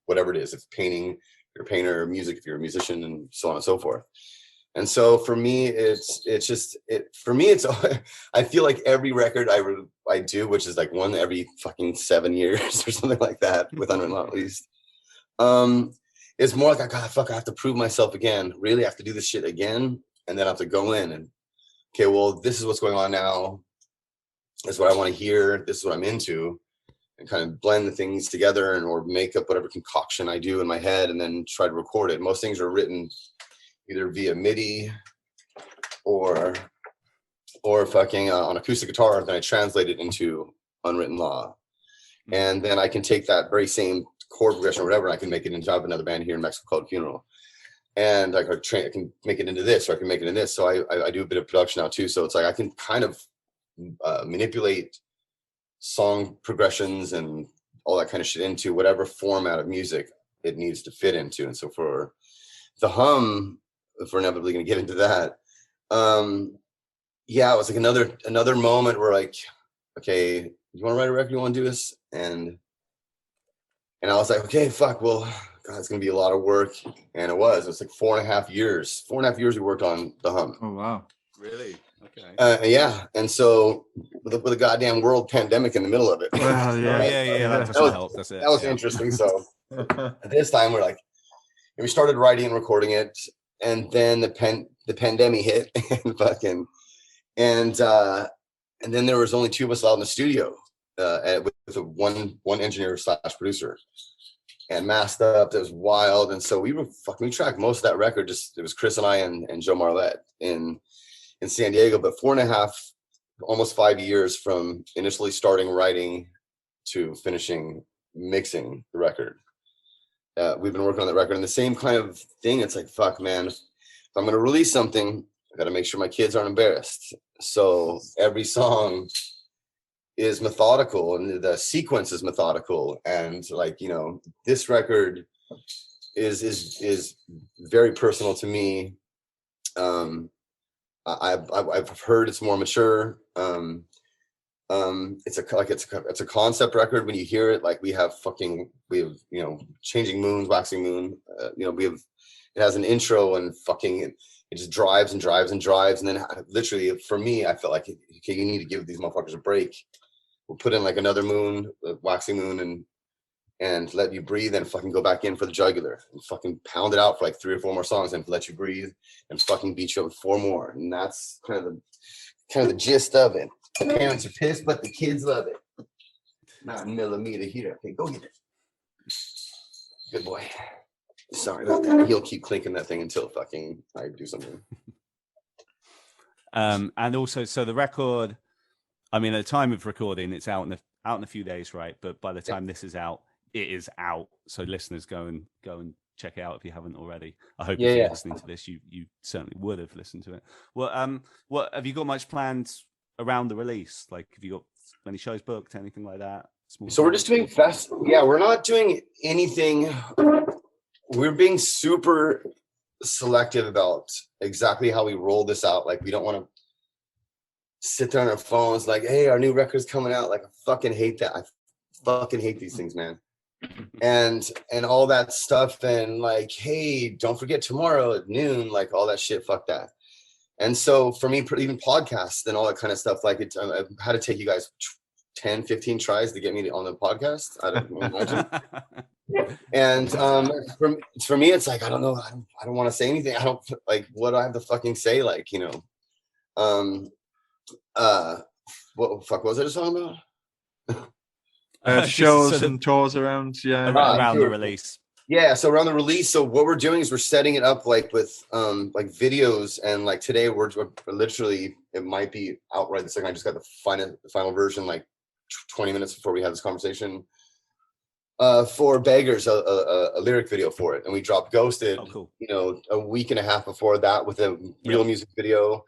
whatever it is. If painting, you're a painter, music, if you're a musician, and so on and so forth. And so for me, it's I feel like every record I do, which is like one every fucking 7 years or something like that, with Unwritten Law at least. It's more like, I have to prove myself again. Really, I have to do this shit again, and then I have to go in and, okay, well, this is what's going on now. This is what I want to hear. This is what I'm into. And kind of blend the things together or make up whatever concoction I do in my head, and then try to record it. Most things are written either via MIDI or fucking on acoustic guitar. Then I translate it into Unwritten Law, and then I can take that very same chord progression or whatever, and I can make it into another band here in Mexico called Funeral, and I can make it into this, or I can make it in this. So I do a bit of production now too. So it's like I can kind of manipulate song progressions and all that kind of shit into whatever format of music it needs to fit into. And so for the hum, if we're inevitably going to get into that, it was like another moment where, like, okay, you want to write a record, you want to do this, and I was like, okay, fuck, well, God, it's gonna be a lot of work, and it was. It's like 4.5 years. 4.5 years we worked on the Hum. Oh wow. Really? Okay. Yeah, and so with a goddamn world pandemic in the middle of it. Well, Yeah. That doesn't help. That's it. That was interesting. So at this time, we're like, and we started writing and recording it, and then the pandemic hit, and then there was only two of us out in the studio with one engineer / producer, and masked up. That was wild, and so we tracked most of that record. Just it was Chris and I and Joe Marlette in San Diego, but 4.5, almost 5 years from initially starting writing to finishing mixing the record. We've been working on that record, and the same kind of thing. It's like, fuck, man, if I'm going to release something, I got to make sure my kids aren't embarrassed. So every song is methodical, and the sequence is methodical. And like, this record is very personal to me. I've heard it's more mature. It's a concept record. When you hear it, like we have changing moons, waxing moon. It has an intro and it just drives and drives and drives, and then literally for me, I felt like, okay, you need to give these motherfuckers a break. We'll put in like another moon, a waxing moon, and let you breathe, and fucking go back in for the jugular and fucking pound it out for like 3 or 4 more songs, and let you breathe and fucking beat you up with 4 more. And that's kind of the gist of it. The parents are pissed, but the kids love it. Not millimeter here. Okay, go get it. Good boy. Sorry about that. He'll keep clinking that thing until fucking I do something. And also, so the record, I mean, at the time of recording, it's out in a few days, right? But by the time this is out, it is out. So listeners, go and check it out if you haven't already. I hope if you're listening to this, you certainly would have listened to it. Well, what have you got much planned around the release? Like, have you got many shows booked, anything like that? So we're just doing we're not doing anything. We're being super selective about exactly how we roll this out. Like, we don't want to sit there on our phones like, hey, our new record's coming out. Like, I fucking hate that. I fucking hate these things, man. And all that stuff, and like, hey, don't forget tomorrow at noon, like all that shit, fuck that. And so for me, even podcasts and all that kind of stuff, like I've had to take you guys 10, 15 tries to get me on the podcast. I don't imagine. And for me, it's like, I don't know. I don't want to say anything. I don't like, what do I have to fucking say? Like, what the fuck was I just talking about? Shows and tours around the release. Yeah, so around the release, so what we're doing is we're setting it up like with like videos, and like today we're literally, it might be out right this second. I just got the final version like 20 minutes before we had this conversation. For Beggars, a lyric video for it, and we dropped Ghosted. Oh, cool. A week and a half before that with a real music video,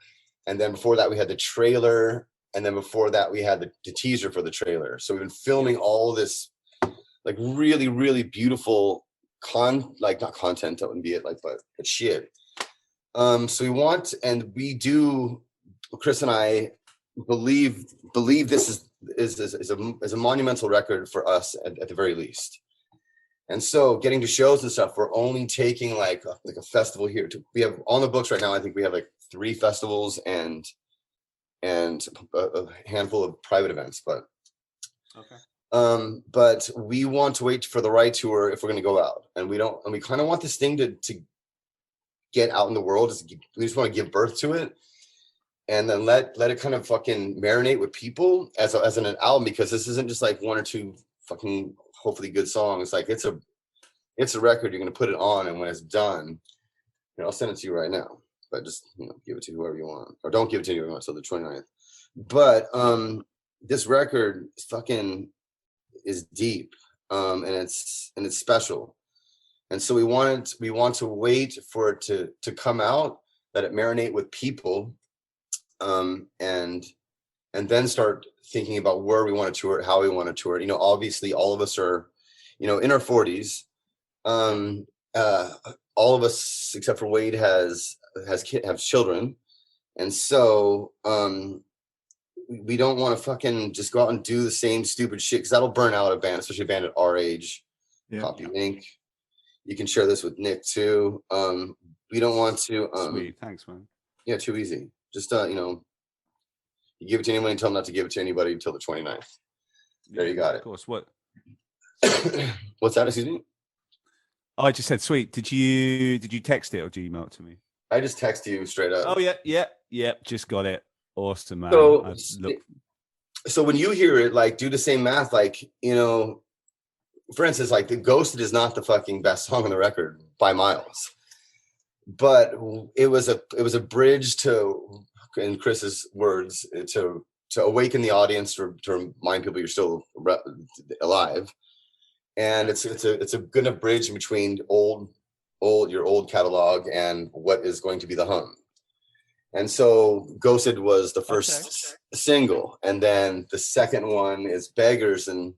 and then before that we had the trailer. And then before that, we had the teaser for the trailer. So we've been filming all this, like, really, really beautiful not content, that wouldn't be it, like, but shit. So we want, and we do, Chris and I believe this is a monumental record for us at the very least. And so getting to shows and stuff, we're only taking like a festival here. We have on the books right now, I think we have like 3 festivals and a handful of private events, but we want to wait for the right tour if we're going to go out, and we kind of want this thing to get out in the world. We just want to give birth to it, and then let it kind of fucking marinate with people as an album, because this isn't just like 1 or 2 fucking hopefully good songs. Like, it's a record. You're going to put it on, and when it's done, I'll send it to you right now. But just give it to whoever you want, or don't give it to whoever you want. So the 29th. But this record fucking is deep, and it's special, and so we want to wait for it to come out, let it marinate with people, and then start thinking about where we want to tour it, how we want to tour it. Obviously, all of us are, in our 40s. All of us except for Wade have children, and so we don't want to fucking just go out and do the same stupid shit, because that'll burn out a band, especially a band at our age. Copy link, You can share this with Nick too. We don't want to. Sweet, thanks, man. Yeah, too easy. Just you give it to anyone and tell them not to give it to anybody until the 29th. There, you got it. Of course. What? What's that? Excuse me. Oh, I just said sweet. Did you text it or did you email it to me? I just text you straight up. Oh yeah. Just got it. Awesome, man. So when you hear it, like, do the same math, like, for instance, like the Ghosted is not the fucking best song on the record by miles, but it was a bridge to, in Chris's words, to awaken the audience, to remind people you're still alive, and it's a good enough bridge between your old catalog and what is going to be the hum. And so Ghosted was the first single, and then the second one is Beggars, and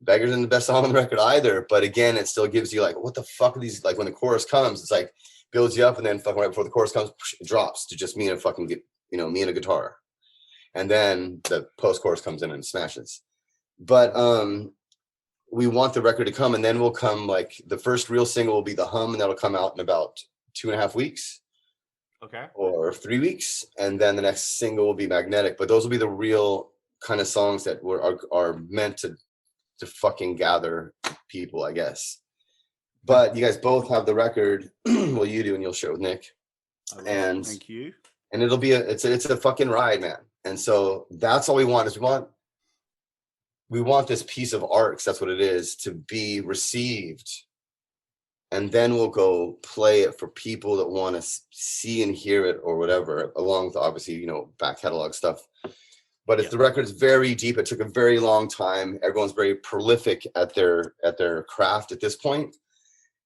Beggars isn't the best song on the record either, but again, it still gives you like, what the fuck are these, like when the chorus comes, it's like builds you up, and then fucking right before the chorus comes, it drops to just me and a fucking me and a guitar, and then the post chorus comes in and smashes. But we want the record to come, and then we'll come, like the first real single will be the hum, and that'll come out in about 2.5 weeks. Okay. Or 3 weeks, and then the next single will be Magnetic. But those will be the real kind of songs that are meant to fucking gather people, I guess. But you guys both have the record. Well, you do, and you'll share with Nick. And thank you. And it'll be it's a fucking ride, man. And so that's all we want, is we want this piece of art, 'cause that's what it is, to be received. And then we'll go play it for people that want to see and hear it or whatever, along with obviously, back catalog stuff. But if the record's very deep, it took a very long time. Everyone's very prolific at their craft at this point.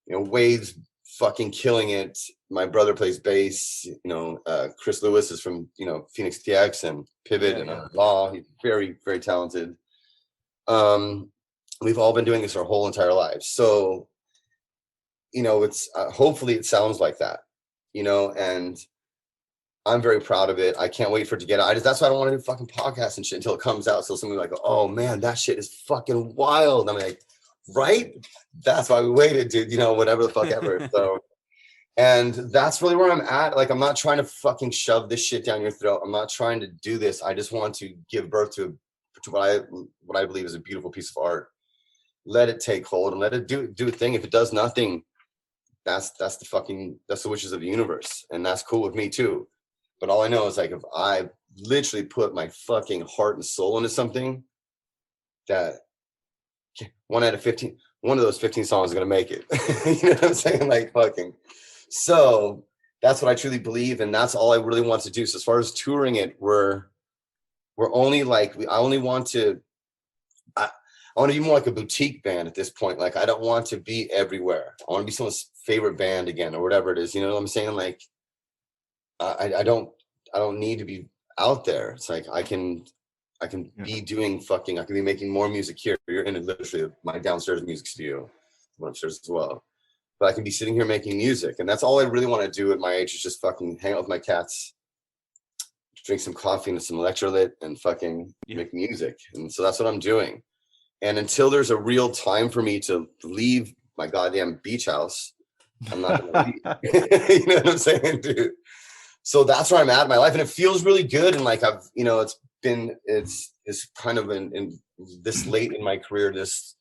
Wade's fucking killing it. My brother plays bass. Chris Lewis is from, Phoenix TX and Pivot and Law. He's very, very talented. We've all been doing this our whole entire lives. So, it's hopefully it sounds like that, and I'm very proud of it. I can't wait for it to get out. That's why I don't want to do fucking podcasts and shit until it comes out. So somebody like, oh man, that shit is fucking wild. I'm like, right? That's why we waited, dude, whatever the fuck ever. So, and that's really where I'm at. Like, I'm not trying to fucking shove this shit down your throat. I'm not trying to do this. I just want to give birth to what I believe is a beautiful piece of art. Let it take hold and let it do a thing. If it does nothing, that's the wishes of the universe, and that's cool with me too. But all I know is, like, if I literally put my fucking heart and soul into something, that one of those 15 songs is gonna make it. You know what I'm saying? Like, fucking. So that's what I truly believe, and that's all I really want to do. So as far as touring it, we're only like, I only want to. I want to be more like a boutique band at this point. Like, I don't want to be everywhere. I want to be someone's favorite band again, or whatever it is. You know what I'm saying? Like, I don't need to be out there. It's like I can be doing fucking. I can be making more music here. You're in literally my downstairs music studio, one upstairs as well. But I can be sitting here making music, and that's all I really want to do at my age, is just fucking hang out with my cats, drink some coffee and some electrolyte, and fucking make music. And so that's what I'm doing. And until there's a real time for me to leave my goddamn beach house, I'm not gonna leave. You know what I'm saying, dude? So that's where I'm at in my life, and it feels really good. And like, I've, it's kind of in this late in my career, this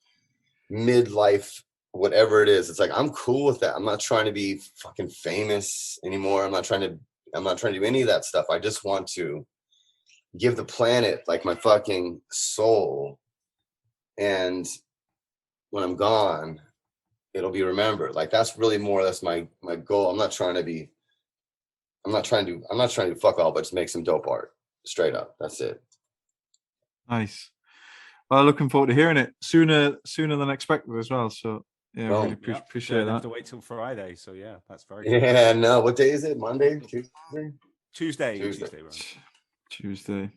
midlife, whatever it is. It's like, I'm cool with that. I'm not trying to be fucking famous anymore. I'm not trying to do any of that stuff. I just want to give the planet, like, my fucking soul. And when I'm gone, it'll be remembered. Like, that's my goal. I'm not trying to do fuck all, but just make some dope art. Straight up. That's it. Nice. Well, looking forward to hearing it sooner than expected as well. So yeah, really appreciate that. Have to wait till Friday. So yeah, that's very good. Yeah, no. What day is it? Monday? Tuesday. Tuesday.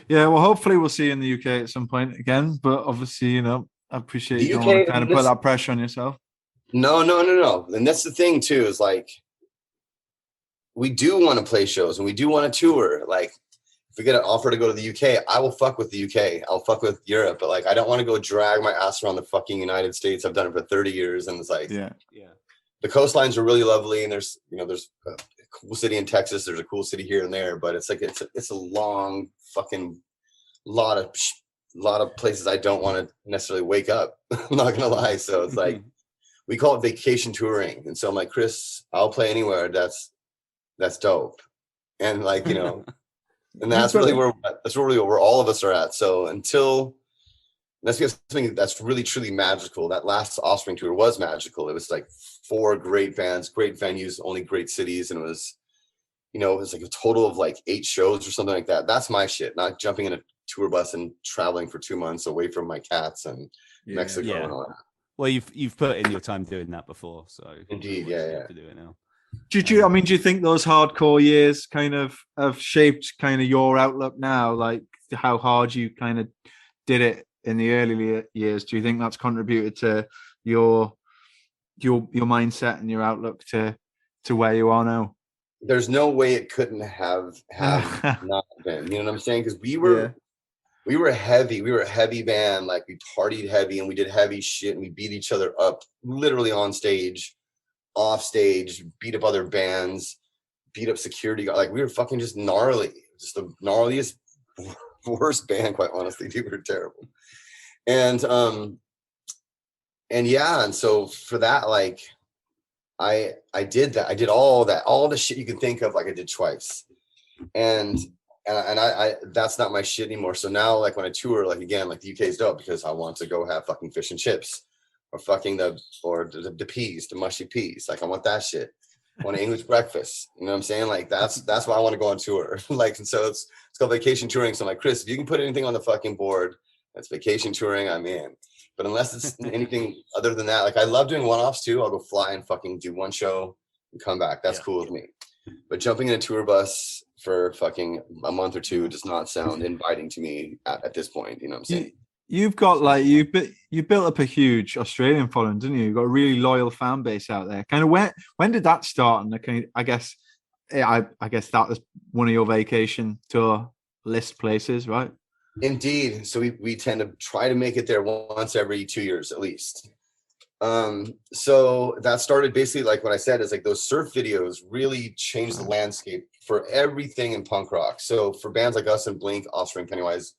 Yeah, well, hopefully we'll see you in the UK at some point again. But obviously, I appreciate you don't want to kind of put that pressure on yourself. No. And that's the thing too, is like, we do want to play shows and we do want to tour. Like, if we get an offer to go to the UK, I will fuck with the UK. I'll fuck with Europe, but like I don't want to go drag my ass around the fucking United States. I've done it for 30 years, and it's like, Yeah. The coastlines are really lovely, and there's a cool city in Texas. There's a cool city here and there, but it's like it's a long fucking lot of places I don't want to necessarily wake up. I'm not gonna lie. So it's like we call it vacation touring, and so I'm like, Chris, I'll play anywhere. That's dope, and like and that's really where all of us are at. So until that's something that's really truly magical. That last Offspring tour was magical. It was like 4 great bands, great venues, only great cities, and it was like a total of like 8 shows or something like that. That's my shit. Not jumping in a tour bus and traveling for 2 months away from my cats and Mexico and all that. Well, you've put in your time doing that before, so indeed, yeah. To do it now. Do you think those hardcore years kind of have shaped kind of your outlook now? Like how hard you kind of did it in the early years? Do you think that's contributed to your mindset and your outlook to where you are now? There's no way it couldn't have not been. You know what I'm saying? Because we were heavy. We were a heavy band. Like we partied heavy and we did heavy shit and we beat each other up literally on stage, off stage, beat up other bands, beat up security guards. Like we were fucking just gnarly. Just the gnarliest, worst band, quite honestly. We were terrible. And so for that, like I did that. I did all the shit you can think of, like I did twice. And I that's not my shit anymore. So now, like when I tour, like again, like the UK is dope because I want to go have fucking fish and chips or fucking the peas, the mushy peas. Like I want that shit. I want an English breakfast. You know what I'm saying? Like that's why I want to go on tour. Like, and so it's called vacation touring. So I'm like, Chris, if you can put anything on the fucking board that's vacation touring, I'm in. But unless it's anything other than that, like I love doing one-offs too. I'll go fly and fucking do one show and come back. That's cool with me. But jumping in a tour bus for fucking a month or 2 does not sound inviting to me at this point. You know what I'm saying? You've got like you built up a huge Australian following, didn't you? You've got a really loyal fan base out there. Kind of when did that start? And I guess that was one of your vacation tour list places, right? Indeed. So we tend to try to make it there once every 2 years at least. So that started basically like what I said is like those surf videos really changed the landscape for everything in punk rock. So for bands like us and Blink, Offspring, Pennywise,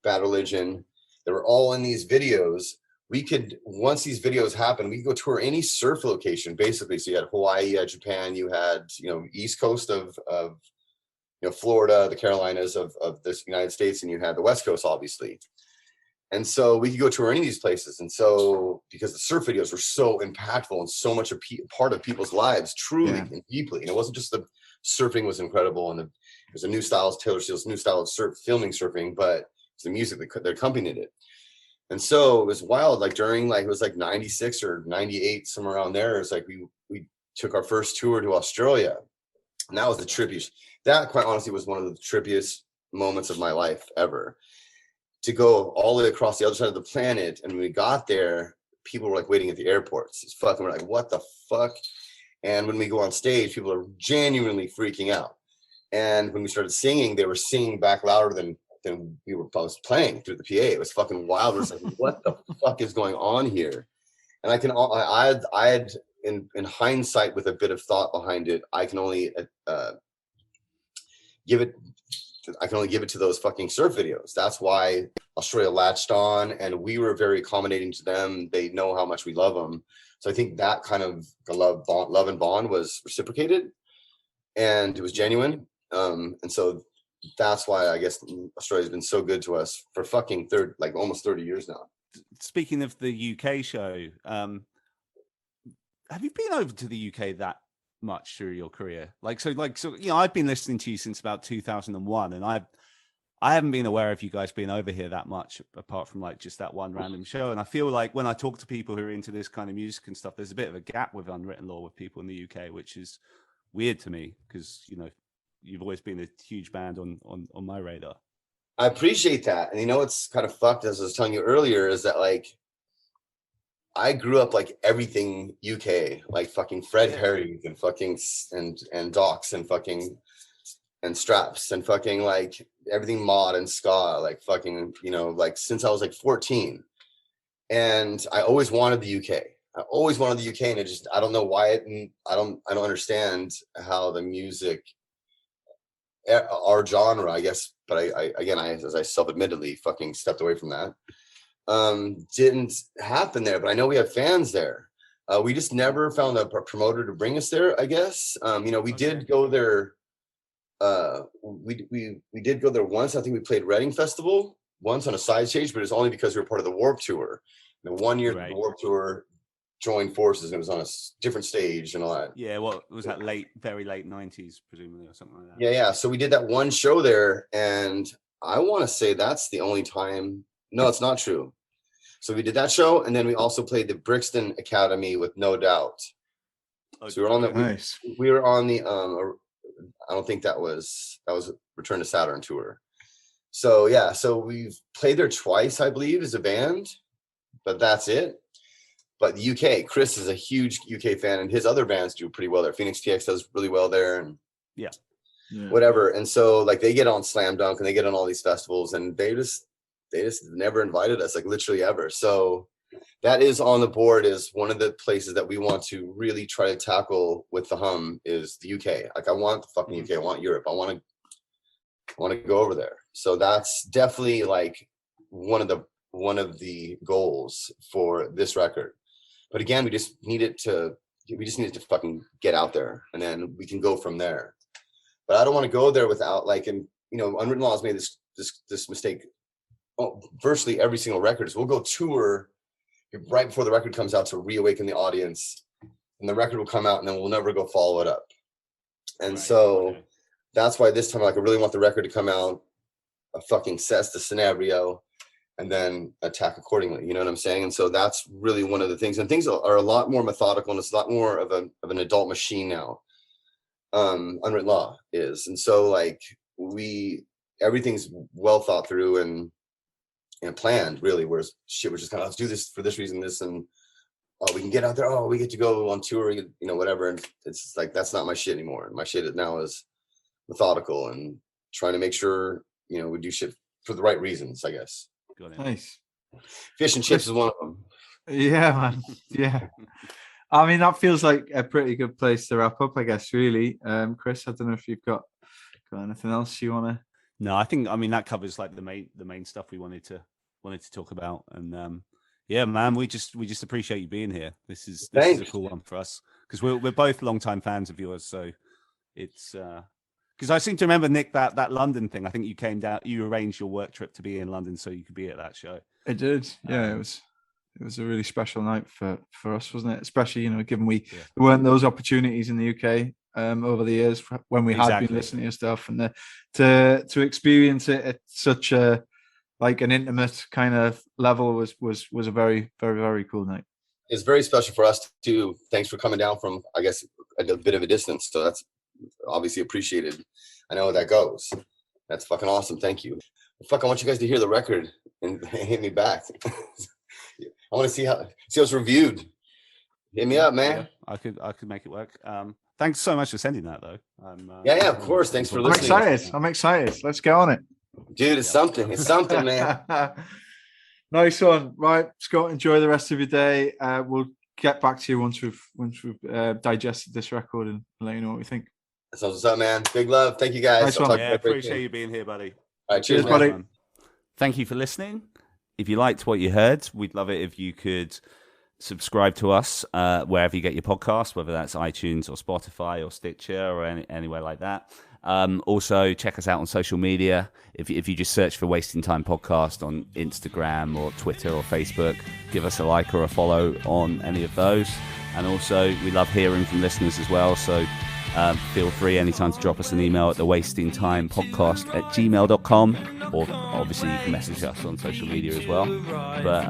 Bad Religion, they were all in these videos. We could, once these videos happened, we could go tour any surf location basically. So you had Hawaii, you had Japan, you had East Coast of Florida, the Carolinas of this United States, and you had the West Coast, obviously. And so we could go tour any of these places. And so because the surf videos were so impactful and so much a part of people's lives, truly and deeply. And it wasn't just the surfing was incredible and it was a new style, Taylor Steele's new style of filming surfing, but it's the music that accompanied it. And so it was wild, like during like, it was like 96 or 98, somewhere around there. It's like we took our first tour to Australia. And that was the trippiest. That quite honestly was one of the trippiest moments of my life ever. To go all the way across the other side of the planet. And when we got there, people were like waiting at the airports. It's fucking, we're like, what the fuck? And when we go on stage, people are genuinely freaking out. And when we started singing, they were singing back louder than we were playing through the PA. It was fucking wild. It was like, what the fuck is going on here? And I had in hindsight, with a bit of thought behind it, I can only give it to those fucking surf videos. That's why Australia latched on, and we were very accommodating to them. They know how much we love them. So I think that kind of the love and bond was reciprocated, and it was genuine. And so that's why I guess Australia's been so good to us for fucking almost 30 years now. Speaking of the UK show, have you been over to the UK that much through your career? So I've been listening to you since about 2001, and I haven't been aware of you guys being over here that much, apart from like just that one random show. And I feel like when I talk to people who are into this kind of music and stuff, there's a bit of a gap with Unwritten Law with people in the UK, which is weird to me because you've always been a huge band on my radar. I appreciate that. And what's kind of fucked, as I was telling you earlier, is that like I grew up like everything UK, like fucking Fred Perry and fucking and Docs and fucking and straps and fucking like everything mod and ska, like fucking, you know, like since I was like 14. And I always wanted the UK. I always wanted the UK, and it just, I don't know why I don't understand how the music, our genre, I guess, but I again, as I self-admittedly fucking stepped away from that, didn't happen there. But I know we have fans there. We just never found a promoter to bring us there, I guess. You know, we did go there. We did go there once. I think we played Reading Festival once on a side stage, but it's only because we were part of the Warped Tour. And the 1 year the Warped Tour joined forces, and it was on a different stage and all that. Yeah, what was that, very late 90s, presumably, or something like that? Yeah. So we did that one show there, and I want to say that's the only time. No, it's not true. So we did that show, and then we also played the Brixton Academy with No Doubt. So we were on the Nice. we were on the I don't think that was Return to Saturn tour. So yeah, so we've played there twice, I believe, as a band, but that's it. But the UK, Chris is a huge UK fan, and his other bands do pretty well there. Phoenix TX does really well there, and whatever. And so like they get on Slam Dunk and they get on all these festivals, and they just never invited us, like literally ever. So that is on the board, is one of the places that we want to really try to tackle with the Hum is the UK. Like I want the fucking UK, I want Europe, I want to go over there. So that's definitely like one of the goals for this record. But again, we just needed to fucking get out there, and then we can go from there. But I don't want to go there without like, and you know, Unwritten Law has made this mistake. Virtually every single record is we'll go tour right before the record comes out to reawaken the audience, and the record will come out, and then we'll never go follow it up. And so that's why this time, like, I really want the record to come out, a fucking assess the scenario, and then attack accordingly. You know what I'm saying? And so that's really one of the things. And things are a lot more methodical, and it's a lot more of an adult machine now. Unwritten Law is. And so like everything's well thought through and planned, really, whereas shit was just kind of, let's do this for this reason, this, and we can get out there, we get to go on tour, you know, whatever. And it's like, that's not my shit anymore. My shit now is methodical and trying to make sure, you know, we do shit for the right reasons, I guess. Nice. Fish and chips is one of them. Yeah, man. Yeah. I mean, that feels like a pretty good place to wrap up, I guess, really. Chris, I don't know if you've got anything else you want to... No, I mean, that covers like the main stuff we wanted to talk about. And yeah, man, we just appreciate you being here. This is a cool one for us, because we're both longtime fans of yours. So it's because I seem to remember, Nick, that London thing. I think you came down, you arranged your work trip to be in London so you could be at that show. I did. Yeah, it was a really special night for us, wasn't it? Especially, you know, given there weren't those opportunities in the UK over the years when we had been listening to stuff, and to experience it at such a like an intimate kind of level was a very, very, very cool night. It's very special for us too. Thanks for coming down from, I guess, a bit of a distance. So that's obviously appreciated. I know how that goes. That's fucking awesome. Thank you. Fuck, I want you guys to hear the record and hit me back. I want to see how it's reviewed. Hit me up, man. Yeah, I could make it work. Thanks so much for sending that, though. Yeah, of course. Thanks for listening. I'm excited. Let's get on it, dude. It's something. It's something, man. Nice one. Right, Scott. Enjoy the rest of your day. We'll get back to you once we've digested this record and let you know what we think. That's what's up, man. Big love. Thank you, guys. Nice one. Yeah, appreciate you being here, buddy. All right, cheers, buddy. Thank you for listening. If you liked what you heard, we'd love it if you could subscribe to us wherever you get your podcast, whether that's iTunes or Spotify or Stitcher or anywhere like that. Also, check us out on social media. If you just search for Wasting Time Podcast on Instagram or Twitter or Facebook, give us a like or a follow on any of those. And also, we love hearing from listeners as well. So feel free anytime to drop us an email at thewastingtimepodcast@gmail.com, or obviously you can message us on social media as well. But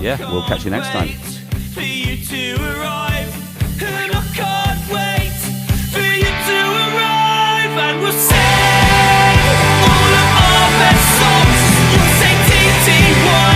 yeah, we'll catch you next time. For you to arrive, and I can't wait for you to arrive, and we'll sing all of our best songs. You'll say TTY.